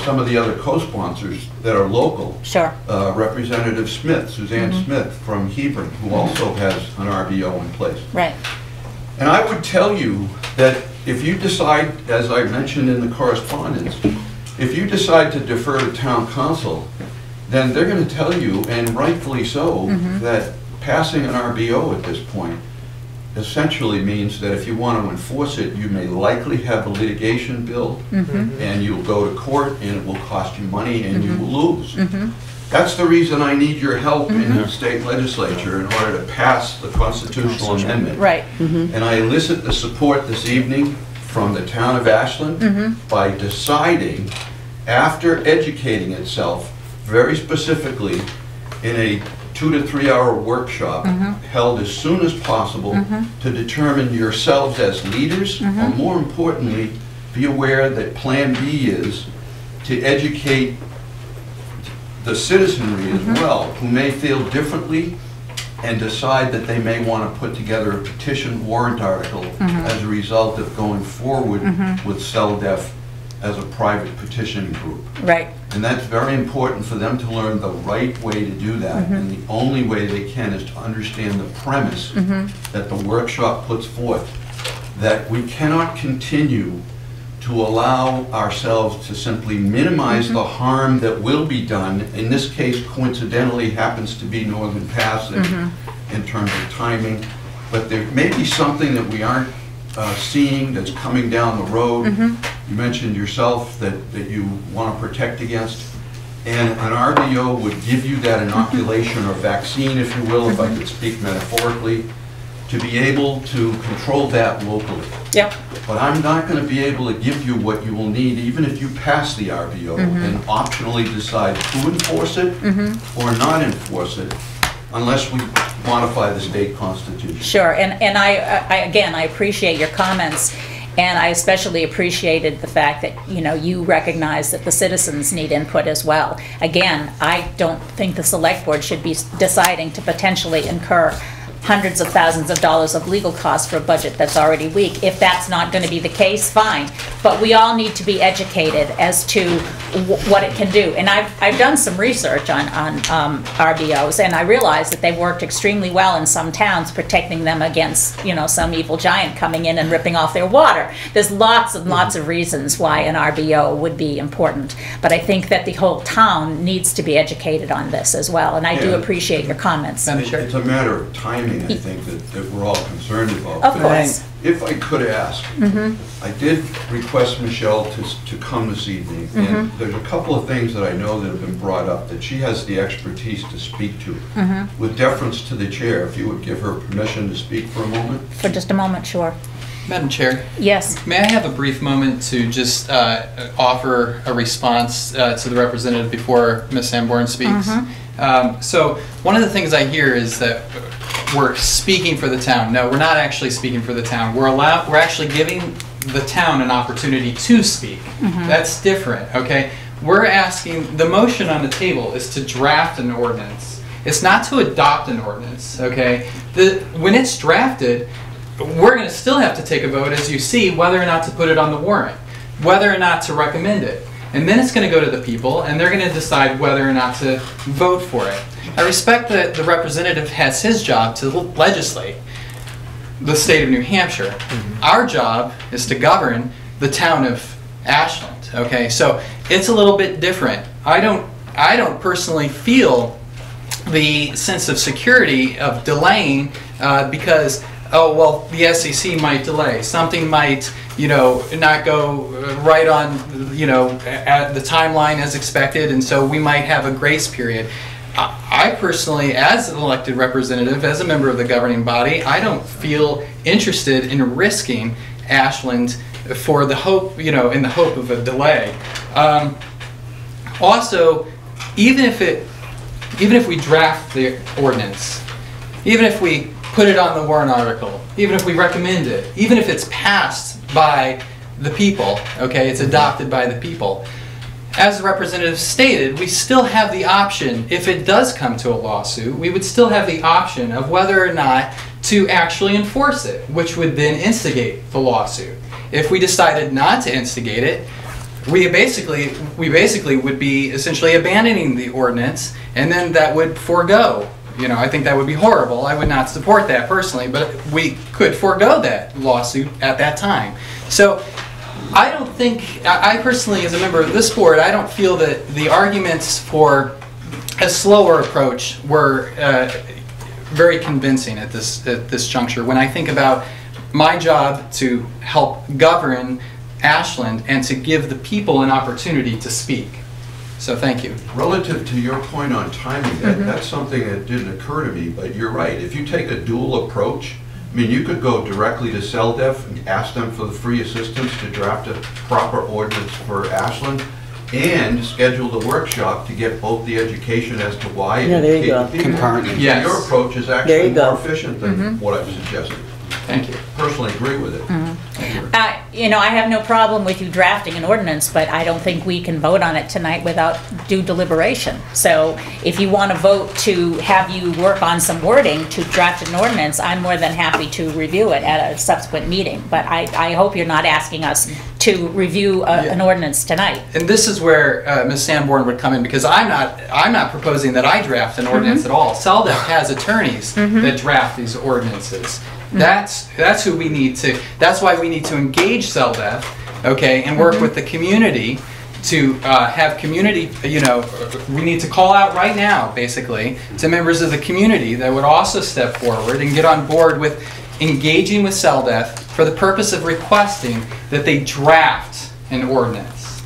some of the other co-sponsors that are local. Sure. Representative Smith, Suzanne Smith from Hebron, who also has an RBO in place. Right. And I would tell you that if you decide, as I mentioned in the correspondence, if you decide to defer to town council, then they're going to tell you, and rightfully so, that passing an RBO at this point essentially means that if you want to enforce it, you may likely have a litigation bill, and you'll go to court, and it will cost you money, and you will lose. That's the reason I need your help in the state legislature in order to pass the constitutional amendment. Right. And I elicit the support this evening from the town of Ashland by deciding, after educating itself very specifically in a 2 to 3 hour workshop held as soon as possible to determine yourselves as leaders, or more importantly, be aware that Plan B is to educate the citizenry as well, who may feel differently and decide that they may want to put together a petition warrant article as a result of going forward with CELDEF as a private petitioning group. Right. And that's very important for them to learn the right way to do that. And the only way they can is to understand the premise that the workshop puts forth, that we cannot continue to allow ourselves to simply minimize the harm that will be done. In this case, coincidentally, happens to be Northern Passage in terms of timing, but there may be something that we aren't seeing that's coming down the road. You mentioned yourself that you want to protect against, and an RBO would give you that inoculation or vaccine, if you will, if I could speak metaphorically, to be able to control that locally. Yep. But I'm not going to be able to give you what you will need, even if you pass the RBO and optionally decide to enforce it or not enforce it, unless we modify the state constitution. Sure, and I again, I appreciate your comments, and I especially appreciated the fact that, you know, you recognize that the citizens need input as well. Again, I don't think the select board should be deciding to potentially incur hundreds of thousands of dollars of legal costs for a budget that's already weak. If that's not going to be the case, fine. But we all need to be educated as to what it can do. And I've done some research on RBOs, and I realize that they've worked extremely well in some towns, protecting them against, you know, some evil giant coming in and ripping off their water. There's lots and lots of reasons why an RBO would be important. But I think that the whole town needs to be educated on this as well. And I do appreciate your comments. It's a matter of timing, I think, that we're all concerned about. Of course. If I could ask, I did request Michelle to come this evening, and there's a couple of things that I know that have been brought up that she has the expertise to speak to. With deference to the chair, if you would give her permission to speak for a moment. For just a moment, sure. Madam Chair? Yes. May I have a brief moment to just offer a response to the representative before Ms. Sanborn speaks? So one of the things I hear is that we're speaking for the town. No, we're not actually speaking for the town. We're actually giving the town an opportunity to speak. That's different, okay? We're asking, the motion on the table is to draft an ordinance. It's not to adopt an ordinance, okay? When it's drafted, we're going to still have to take a vote, as you see, whether or not to put it on the warrant, whether or not to recommend it. And then it's going to go to the people, and they're going to decide whether or not to vote for it. I respect that the representative has his job to legislate the state of New Hampshire. Our job is to govern the town of Ashland, okay? So it's a little bit different. I don't personally feel the sense of security of delaying because, oh, well, the SEC might delay. Something might, you know, not go right on, you know, at the timeline as expected, and so we might have a grace period. I personally, as an elected representative, as a member of the governing body, I don't feel interested in risking Ashland for the hope, you know, in the hope of a delay. Also, even if we draft the ordinance, even if we put it on the warrant article, even if we recommend it, even if it's passed by the people, okay, it's adopted by the people, as the representative stated, we still have the option, if it does come to a lawsuit, we would still have the option of whether or not to actually enforce it, which would then instigate the lawsuit. If we decided not to instigate it, we basically would be essentially abandoning the ordinance, and then that would forego. You know, I think that would be horrible. I would not support that personally, but we could forego that lawsuit at that time. So I don't think, I personally, as a member of this board, I don't feel that the arguments for a slower approach were very convincing at this juncture. When I think about my job to help govern Ashland and to give the people an opportunity to speak. So thank you. Relative to your point on timing, that's something that didn't occur to me, but you're right. If you take a dual approach, I mean, you could go directly to CELDEF and ask them for the free assistance to draft a proper ordinance for Ashland and schedule the workshop to get both the education as to why. Yeah, there you go. Concurrently. Yes. Your approach is actually more efficient than what I've suggested. Thank you. Personally agree with it. You know, I have no problem with you drafting an ordinance, but I don't think we can vote on it tonight without due deliberation. So if you want to vote to have you work on some wording to draft an ordinance, I'm more than happy to review it at a subsequent meeting. But I hope you're not asking us to review an ordinance tonight. And this is where Ms. Sanborn would come in, because I'm not proposing that I draft an ordinance at all. CELDEF has attorneys that draft these ordinances. That's who we need to. That's why we need to engage CELDEF, okay, and work with the community to have community. You know, we need to call out right now, basically, to members of the community that would also step forward and get on board with engaging with CELDEF for the purpose of requesting that they draft an ordinance.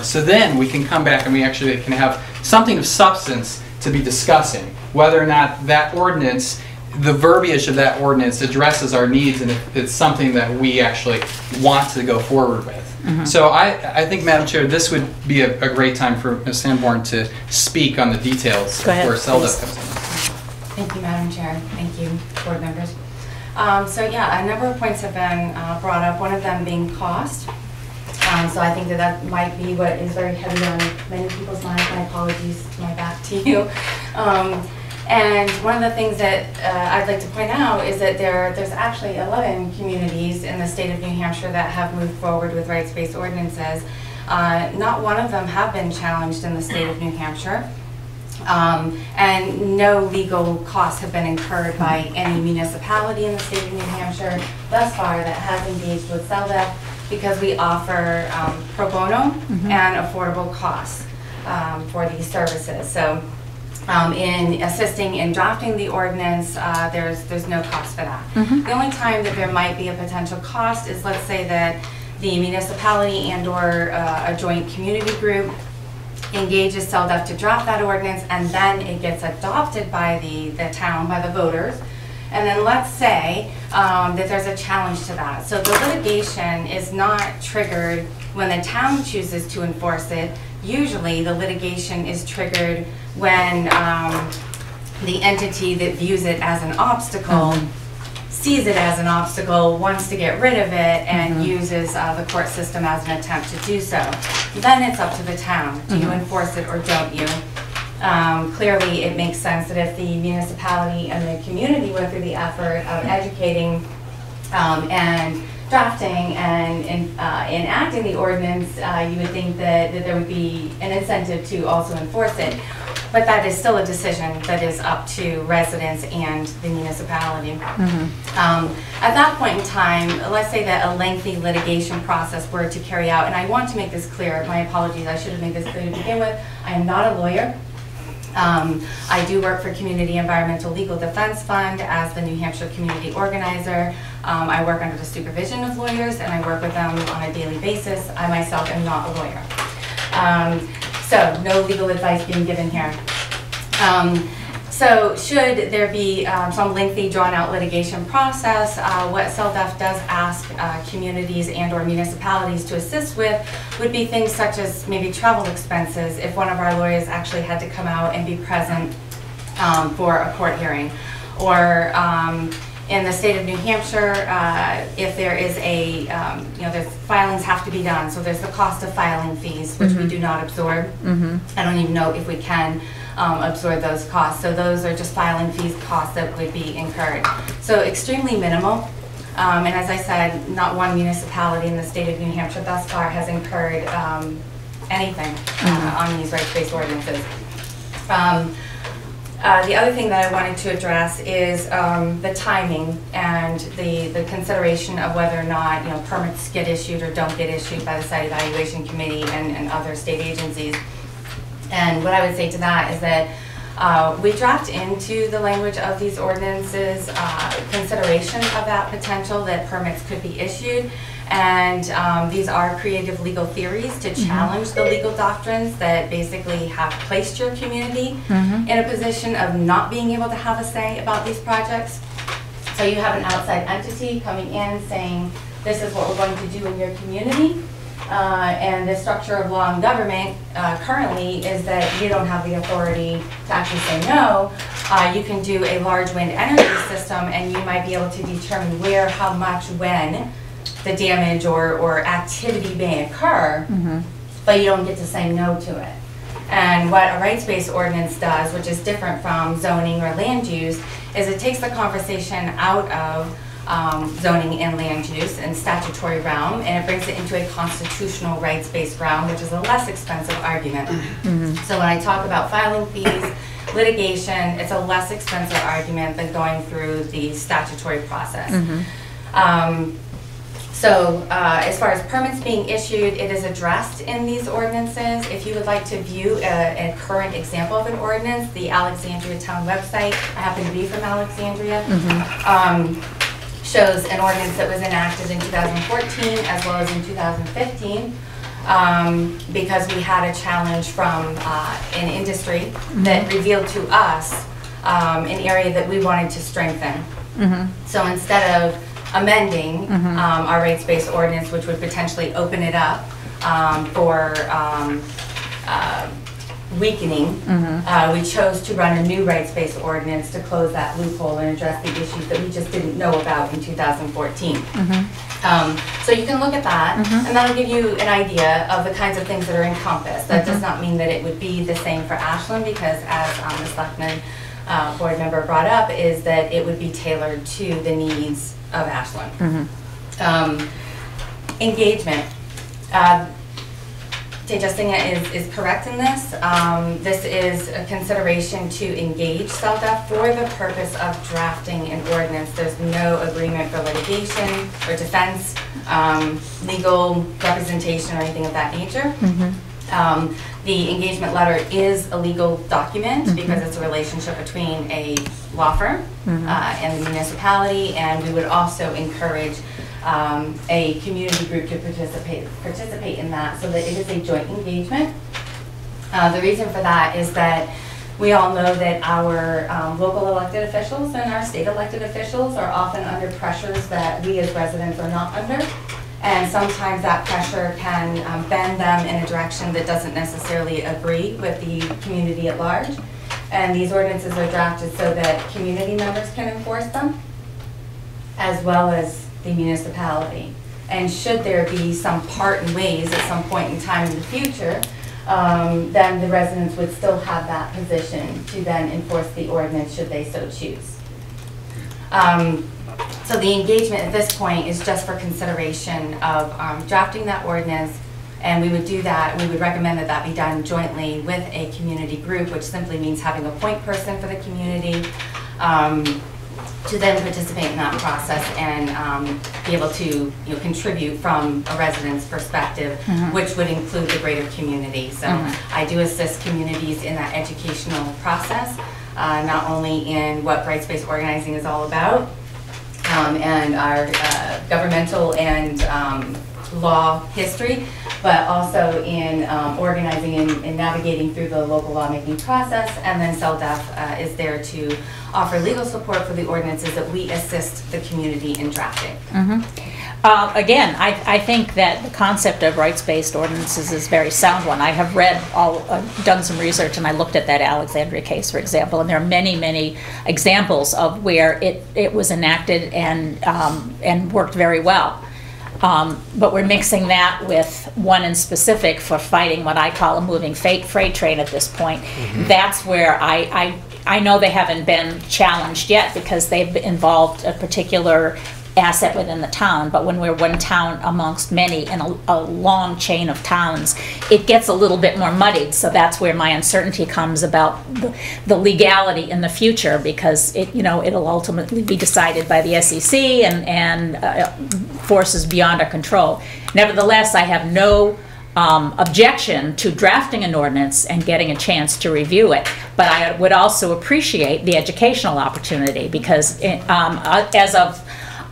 So then we can come back and we actually can have something of substance to be discussing, whether or not that ordinance, the verbiage of that ordinance addresses our needs and if it's something that we actually want to go forward with. So I think, Madam Chair, this would be a great time for Ms. Sanborn to speak on the details where CELDEF comes in. Thank you, Madam Chair. Thank you, board members. So yeah, a number of points have been brought up, one of them being cost. So I think that might be what is very heavy on many people's minds. My apologies to my back to you. And one of the things that I'd like to point out is that there's actually 11 communities in the state of New Hampshire that have moved forward with rights-based ordinances. Not one of them have been challenged in the state of New Hampshire. And no legal costs have been incurred by any municipality in the state of New Hampshire thus far that has engaged with SELDF, because we offer pro bono and affordable costs for these services. So in assisting in drafting the ordinance, there's no cost for that. The only time that there might be a potential cost is, let's say that the municipality and or a joint community group engages SELDF to draft that ordinance, and then it gets adopted by the town, by the voters. And then let's say that there's a challenge to that. So the litigation is not triggered when the town chooses to enforce it. Usually the litigation is triggered when the entity that views it as an obstacle sees it as an obstacle, wants to get rid of it, and uses the court system as an attempt to do so. Then it's up to the town. Do you enforce it or don't you? Clearly, it makes sense that if the municipality and the community went through the effort of educating and drafting and enacting the ordinance, you would think that there would be an incentive to also enforce it. But that is still a decision that is up to residents and the municipality. At that point in time, let's say that a lengthy litigation process were to carry out, and I want to make this clear, my apologies, I should have made this clear to begin with, I am not a lawyer. I do work for Community Environmental Legal Defense Fund as the New Hampshire community organizer. I work under the supervision of lawyers, and I work with them on a daily basis. I myself am not a lawyer. So no legal advice being given here. So should there be some lengthy drawn-out litigation process, what SELDF does ask communities and or municipalities to assist with would be things such as maybe travel expenses if one of our lawyers actually had to come out and be present for a court hearing. Or in the state of New Hampshire, if there is a, there's filings have to be done, so there's the cost of filing fees, which we do not absorb. I don't even know if we can absorb those costs. So those are just filing fees costs that would be incurred. So extremely minimal. And as I said, not one municipality in the state of New Hampshire thus far has incurred anything on these rights-based ordinances. The other thing that I wanted to address is the timing and the consideration of whether or not permits get issued or don't get issued by the Site Evaluation Committee and other state agencies. And what I would say to that is that we dropped into the language of these ordinances consideration of that potential that permits could be issued. And these are creative legal theories to challenge the legal doctrines that basically have placed your community in a position of not being able to have a say about these projects. So you have an outside entity coming in saying, this is what we're going to do in your community. And the structure of law and government currently is that you don't have the authority to actually say no. You can do a large wind energy system, and you might be able to determine where, how much, when the damage or activity may occur, but you don't get to say no to it. And what a rights-based ordinance does, which is different from zoning or land use, is it takes the conversation out of zoning and land use and statutory realm, and it brings it into a constitutional rights-based realm, which is a less expensive argument. So when I talk about filing fees, litigation, it's a less expensive argument than going through the statutory process. So as far as permits being issued, it is addressed in these ordinances. If you would like to view a current example of an ordinance, the Alexandria Town website, I happen to be from Alexandria, shows an ordinance that was enacted in 2014 as well as in 2015 because we had a challenge from an industry that revealed to us an area that we wanted to strengthen. So instead of amending our rates-based ordinance, which would potentially open it up for weakening, we chose to run a new rights-based ordinance to close that loophole and address the issues that we just didn't know about in 2014. So you can look at that, and that'll give you an idea of the kinds of things that are encompassed. That does not mean that it would be the same for Ashland, because as the Selectman board member brought up is that it would be tailored to the needs of Ashland. Engagement. Justina is correct in this. This is a consideration to engage SELDF for the purpose of drafting an ordinance. There's no agreement for litigation or defense, legal representation or anything of that nature. The engagement letter is a legal document because it's a relationship between a law firm and the municipality, and we would also encourage a community group to participate in that, so that it is a joint engagement. The reason for that is that we all know that our local elected officials and our state elected officials are often under pressures that we as residents are not under. And sometimes that pressure can bend them in a direction that doesn't necessarily agree with the community at large. And these ordinances are drafted so that community members can enforce them, as well as the municipality. And should there be some part and ways at some point in time in the future, then the residents would still have that position to then enforce the ordinance should they so choose. So the engagement at this point is just for consideration of drafting that ordinance, and we would do that, we would recommend that that be done jointly with a community group, which simply means having a point person for the community to then participate in that process and be able to contribute from a resident's perspective, which would include the greater community. So I do assist communities in that educational process, not only in what rights-based organizing is all about, and our governmental and law history, but also in organizing and navigating through the local lawmaking process. And then SELDF is there to offer legal support for the ordinances that we assist the community in drafting. Again, I think that the concept of rights-based ordinances is a very sound one. I have read done some research, and I looked at that Alexandria case, for example, and there are many, many examples of where it was enacted and worked very well. But we're mixing that with one in specific for fighting what I call a moving freight train at this point. That's where I know they haven't been challenged yet because they've involved a particular asset within the town, but when we're one town amongst many in a long chain of towns, it gets a little bit more muddied. So that's where my uncertainty comes about the legality in the future, because it'll ultimately be decided by the SEC and forces beyond our control. Nevertheless, I have no objection to drafting an ordinance and getting a chance to review it, but I would also appreciate the educational opportunity, because as of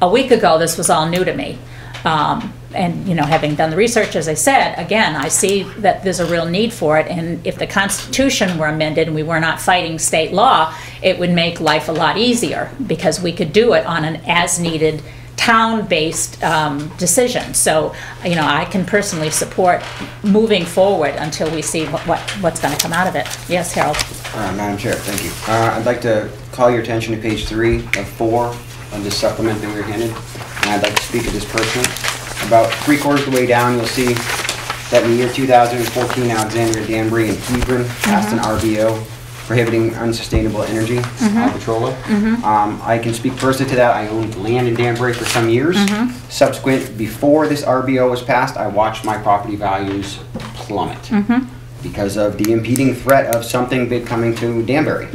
a week ago, this was all new to me. And having done the research, as I said, again, I see that there's a real need for it. And if the Constitution were amended and we were not fighting state law, it would make life a lot easier, because we could do it on an as-needed town-based decision. So, I can personally support moving forward until we see what's going to come out of it. Yes, Harold. Madam Chair, thank you. I'd like to call your attention to page 3 of 4 of this supplement that we were handed, and I'd like to speak to this personally. About 3/4 of the way down, you'll see that in the year 2014, Alexandria, Danbury, and Hebron passed an RBO prohibiting unsustainable energy, petroleum. I can speak personally to that. I owned land in Danbury for some years. Before this RBO was passed, I watched my property values plummet because of the impeding threat of something big coming to Danbury.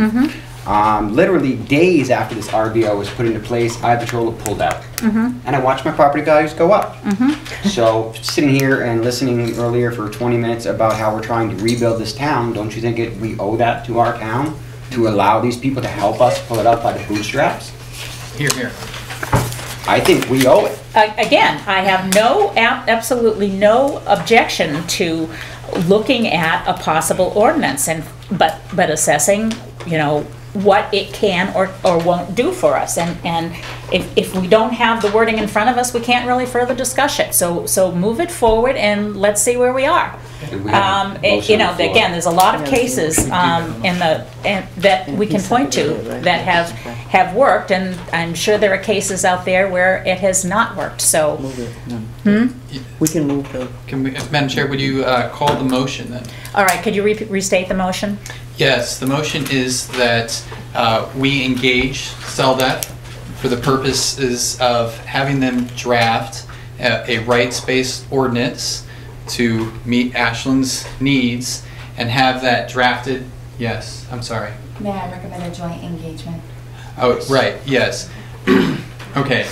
Literally days after this RBO was put into place, Iberdrola pulled out. And I watched my property values go up. So sitting here and listening earlier for 20 minutes about how we're trying to rebuild this town, don't you think we owe that to our town to allow these people to help us pull it up by the bootstraps? Here, here. I think we owe it. Again, I have absolutely no objection to looking at a possible ordinance, but assessing, what it can or won't do for us, and if we don't have the wording in front of us, we can't really further discuss it. So move it forward and let's see where we are. Again, there's a lot of cases that we can point to that have worked, and I'm sure there are cases out there where it has not worked. So we can move the. Madam Chair, would you call the motion then? All right, could you restate the motion? Yes, the motion is that we engage CELDEF for the purposes of having them draft a rights-based ordinance to meet Ashland's needs and have that drafted. Yes, I'm sorry. May I recommend a joint engagement? Oh, right, yes. Okay.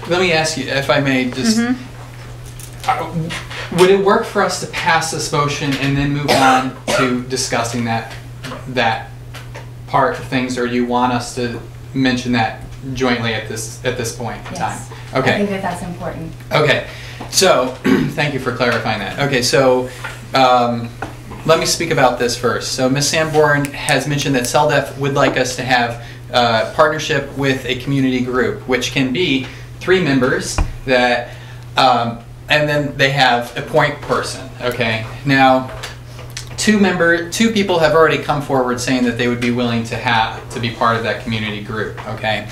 Let me ask you, if I may, just, would it work for us to pass this motion and then move on to discussing that part of things, or do you want us to mention that jointly at this point in time? Yes. Okay. I think that that's important. Okay, so thank you for clarifying that. Okay, so let me speak about this first. So Ms. Sanborn has mentioned that CELDEF would like us to have partnership with a community group, which can be 3 members that, and then they have a point person. Okay, now 2 people have already come forward saying that they would be willing to be part of that community group. Okay,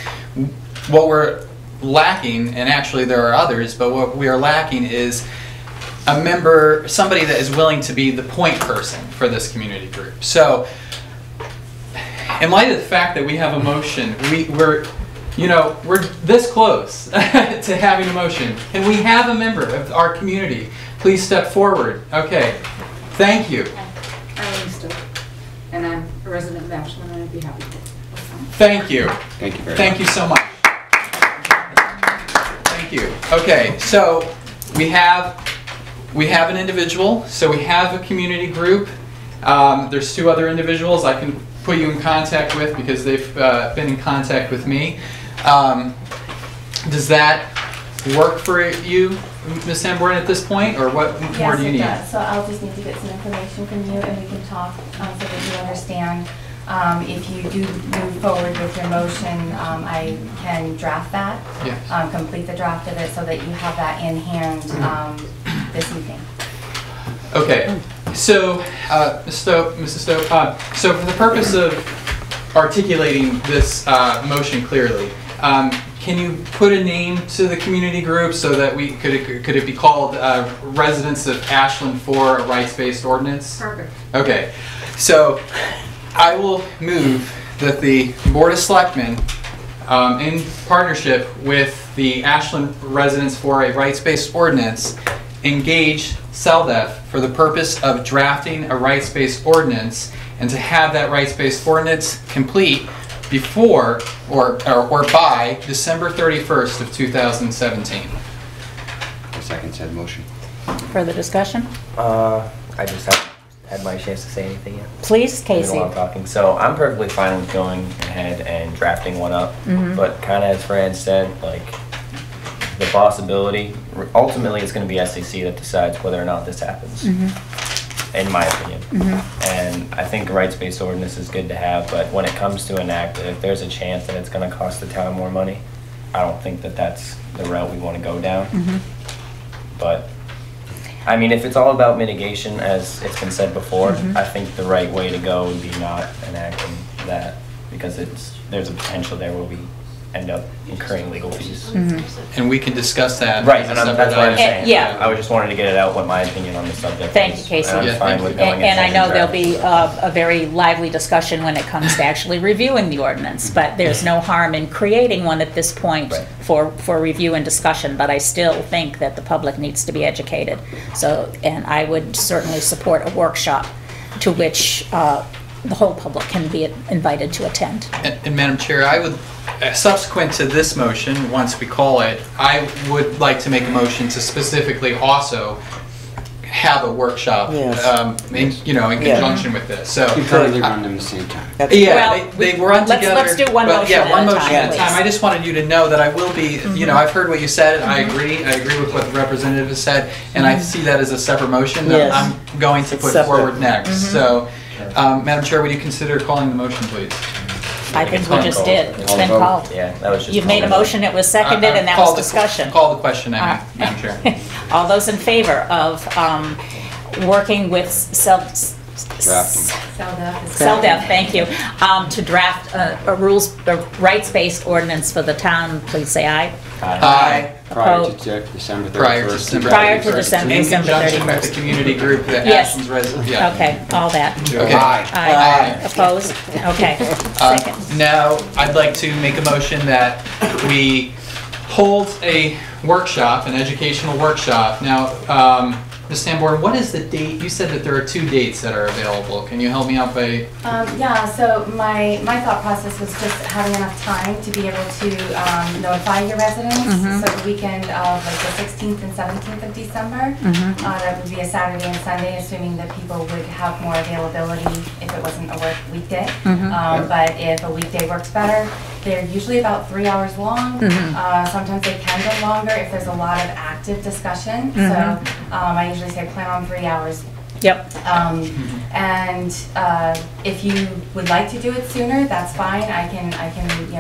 what we're lacking, and actually there are others, but what we are lacking is a member, somebody that is willing to be the point person for this community group. So, in light of the fact that we have a motion, we're this close to having a motion. Can we have a member of our community please step forward? Okay, thank you. I'm Stowe, and I'm a resident of Ashland, and I'd be happy to. Thank you. Thank you very much. Thank you so much. Thank you. Okay, so we have an individual, so we have a community group. There's 2 other individuals I can put you in contact with because they've been in contact with me. Does that work for you, Ms. Sanborn, at this point, or what more do you need? Yes, it does. So I'll just need to get some information from you, and we can talk so that you understand. If you do move forward with your motion, I can draft that, yes. Complete the draft of it so that you have that in hand this evening. Okay, so Mrs. Stowe, so for the purpose of articulating this motion clearly, can you put a name to the community group so that we could it be called Residents of Ashland for a Rights-Based Ordinance? Perfect. Okay, so I will move that the Board of Selectmen, in partnership with the Ashland Residents for a Rights-Based Ordinance, engage CELDEF for the purpose of drafting a rights-based ordinance and to have that rights-based ordinance complete before or by December 31st of 2017. I second said motion. Further discussion? I just haven't had my chance to say anything yet. Please, Casey. While I'm talking. So I'm perfectly fine with going ahead and drafting one up, but kind of as Fran said, like, the possibility, ultimately it's going to be SEC that decides whether or not this happens, in my opinion. And I think a rights-based ordinance is good to have, but when it comes to enact it, if there's a chance that it's going to cost the town more money, I don't think that that's the route we want to go down. But, I mean, if it's all about mitigation, as it's been said before, I think the right way to go would be not enacting that, because there's a potential there where we end up incurring legal fees. And we can discuss that. Right, and that's what I'm saying. Yeah. I just wanted to get it out what my opinion on the subject Thank is. you, Casey. And I'm fine with going And I ahead know there'll draft. be a very lively discussion when it comes to actually reviewing the ordinance, but there's no harm in creating one at this point for review and discussion, but I still think that the public needs to be educated. So, and I would certainly support a workshop to which the whole public can be invited to attend. And Madam Chair, I would, subsequent to this motion, once we call it, I would like to make a motion to specifically also have a workshop, in conjunction with this. So You currently run them at the same time. yeah, they run together. Let's do one motion at a one motion time, at a time. please. I just wanted you to know that I will be, I've heard what you said, I agree with what the representative has said, and I see that as a separate motion that I'm going to put forward next. So, Madam Chair, would you consider calling the motion, please? I think we just did. It's been called. Yeah, that was just. You've made a motion, it was seconded, and that was discussion. Call the question, Madam Chair. All those in favor of working with Drafting. SELDF, thank you, to draft a rights-based ordinance for the town, please say aye. Aye. Prior to December 31st. Prior to December In conjunction with 31st. the community group that Yes. Ashland's resident, yeah. Okay, all that. Okay. Aye. Opposed? Okay. Second. Now, I'd like to make a motion that we hold a workshop, an educational workshop. Now, Ms. Sanborn, what is the date? You said that there are 2 dates that are available. Can you help me out by? Yeah, so my thought process was just having enough time to be able to notify your residents. So the weekend of like the 16th and 17th of December, that would be a Saturday and Sunday, assuming that people would have more availability if it wasn't a work weekday. But if a weekday works better, they're usually about 3 hours long. Sometimes they can go longer if there's a lot of active discussion. So I usually say plan on 3 hours. Yep. And if you would like to do it sooner, that's fine. I can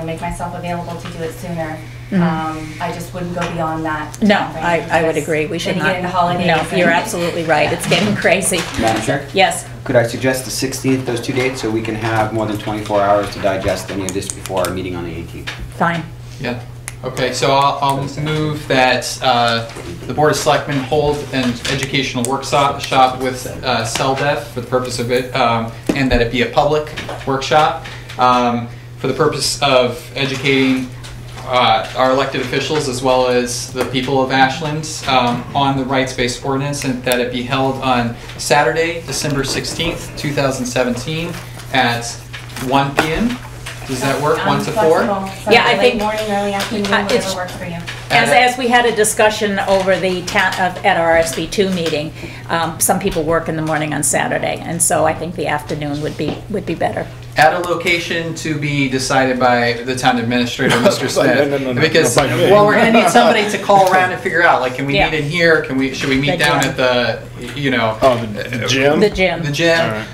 make myself available to do it sooner. I just wouldn't go beyond that. No, I would agree. We should then you not. get into holidays. No, you're absolutely right. It's getting crazy. Madam Chair? Yes. Could I suggest the 16th, those 2 dates, so we can have more than 24 hours to digest any of this before our meeting on the 18th? Fine. Yeah. Okay, so I'll move that the Board of Selectmen hold an educational workshop with SELDF for the purpose of it, and that it be a public workshop for the purpose of educating our elected officials as well as the people of Ashland on the rights-based ordinance, and that it be held on Saturday, December 16th, 2017 at 1 p.m. Does that work? 1 to 4? Yeah, I think morning, early afternoon, whatever works for you. As we had a discussion over the at our SB2 meeting, some people work in the morning on Saturday, and so I think the afternoon would be better. At a location to be decided by the town administrator, Mr. Smith. No, because well, we're going to need somebody to call around and figure out. Like, can we meet in here? Should we meet down at the the gym? The gym. The gym.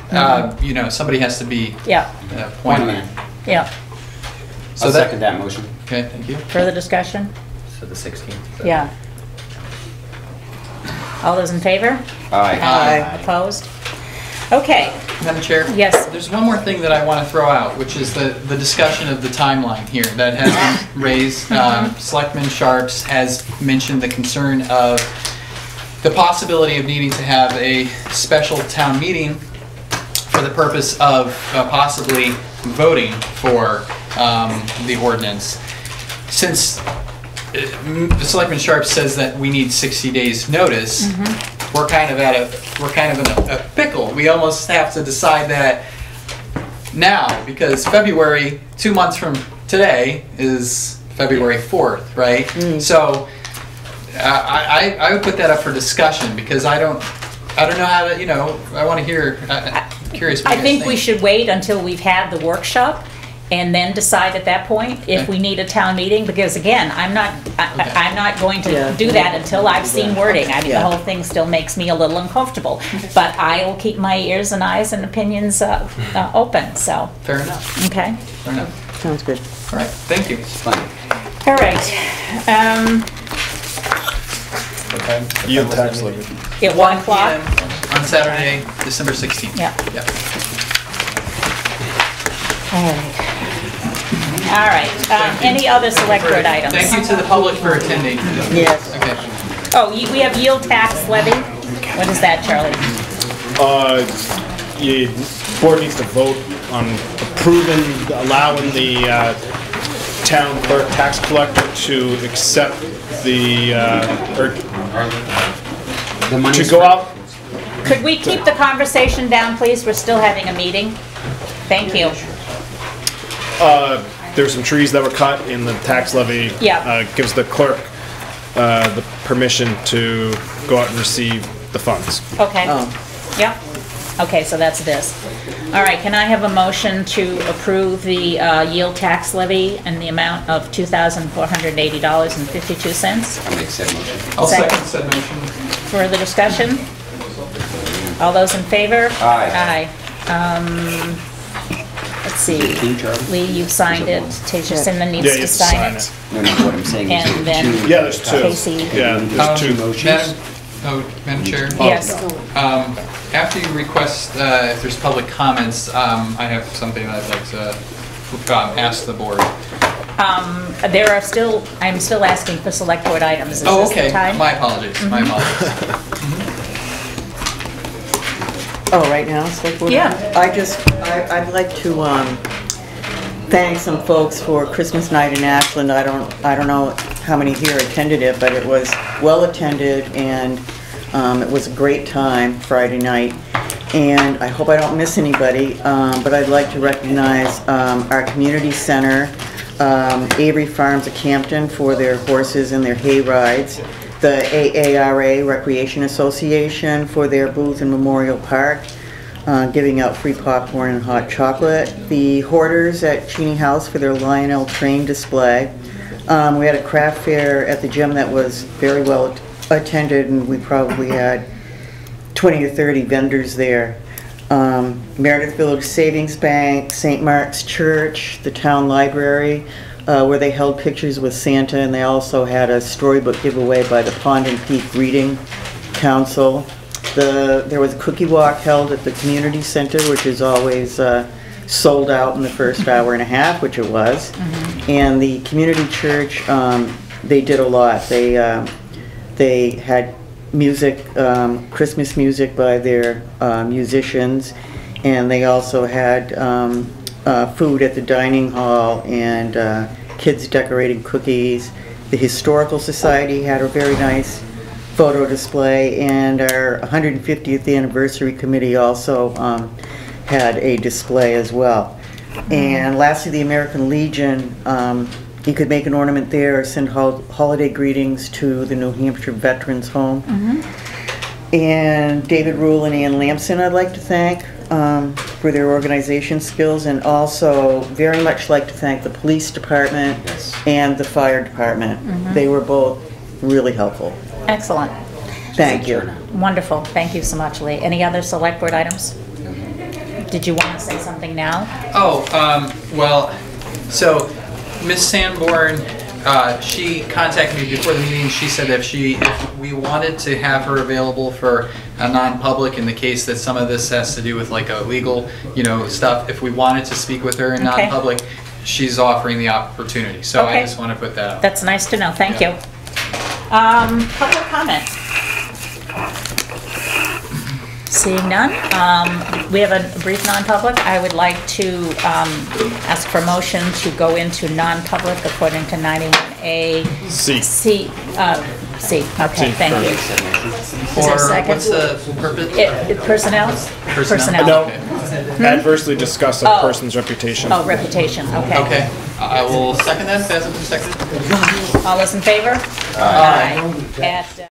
Somebody has to be appointed. Yeah. So I'll second that motion. Okay, thank you. Further discussion? So the 16th. Yeah. All those in favor? Aye. Opposed? Okay. Madam Chair? Yes. There's one more thing that I want to throw out, which is the discussion of the timeline here that has been raised. Selectman Sharps has mentioned the concern of the possibility of needing to have a special town meeting for the purpose of possibly voting for the ordinance. Since Selectman Sharps says that we need 60 days notice, we're kind of in a pickle. We almost have to decide that now, because February, 2 months from today, is February 4th, right? So I would put that up for discussion, because I don't know how to, I want to hear, curious what you I guys think we should wait until we've had the workshop and then decide at that point if we need a town meeting, because again, I'm not going to do that until I've seen wording. I mean, the whole thing still makes me a little uncomfortable, but I will keep my ears and eyes and opinions open, so. Fair enough. Okay. Fair enough. Sounds good. All right, thank you. All right. Yield tax levy. At 1 o'clock? On Saturday, December 16th. Yeah. Yep. All right. All right. Any other select board items? Thank you to the public for attending. Yes. Okay. Oh, we have yield tax levy. What is that, Charlie? The board needs to vote on allowing the town clerk tax collector to accept the money to go out. Could we keep the conversation down, please? We're still having a meeting. Thank you. There's some trees that were cut in the tax levy. Yeah. Gives the clerk the permission to go out and receive the funds. Okay. Yep. Okay, so that's this. All right, can I have a motion to approve the yield tax levy in the amount of $2,480.52? I'll make said motion. I'll second said motion. Further discussion? All those in favor? Aye. Let's see. Lee, you've signed it. Tasia Simon needs Yeah, you to have to sign sign it. No, what I'm saying is And then Yeah, there's two. Casey. Yeah, there's two Madam, motions. Oh, Madam Chair? Yes. After you request, if there's public comments, I have something that I'd like to ask the board. There are still, I'm still asking for select board items. Is Oh, this the okay. time? My apologies. My apologies. Oh, right now, select board? Yeah. I'd like to thank some folks for Christmas night in Ashland. I don't know how many here attended it, but it was well attended, and it was a great time Friday night. And I hope I don't miss anybody, but I'd like to recognize our community center, Avery Farms of Campton for their horses and their hay rides, the AARA Recreation Association for their booth in Memorial Park, giving out free popcorn and hot chocolate, the Hoarders at Cheney House for their Lionel train display. We had a craft fair at the gym that was very well attended, and we probably had 20 or 30 vendors there. Meredith Village Savings Bank, St. Mark's Church, the town library, where they held pictures with Santa, and they also had a storybook giveaway by the Pond and Peak Reading Council. There was a cookie walk held at the community center, which is always sold out in the first hour and a half, which it was. And the community church, they did a lot. They had music, Christmas music by their musicians, and they also had food at the dining hall, and kids decorating cookies. The Historical Society had a very nice photo display, and our 150th anniversary committee also had a display as well. And lastly, the American Legion, you could make an ornament there, send holiday greetings to the New Hampshire Veterans Home. And David Rule and Ann Lamson I'd like to thank for their organization skills, and also very much like to thank the police department and the fire department. They were both really helpful. Excellent. Thank you. Wonderful. Thank you so much, Lee. Any other select board items? Did you want to say something now? Oh, well, so Ms. Sanborn, she contacted me before the meeting. She said if we wanted to have her available for a non-public in the case that some of this has to do with like a legal, stuff, if we wanted to speak with her in non-public, she's offering the opportunity. So I just want to put that out. That's nice to know. Thank you. Public comment. Seeing none, we have a brief non-public. I would like to ask for motion to go into non-public according to 91A C. C. Okay, thank you. Is there a second? What's the purpose? Personnel? Personnel. No. Adversely discuss a person's reputation. Oh, reputation. Okay. Okay. I will second that. If it hasn't been seconded. All those in favor? Aye. At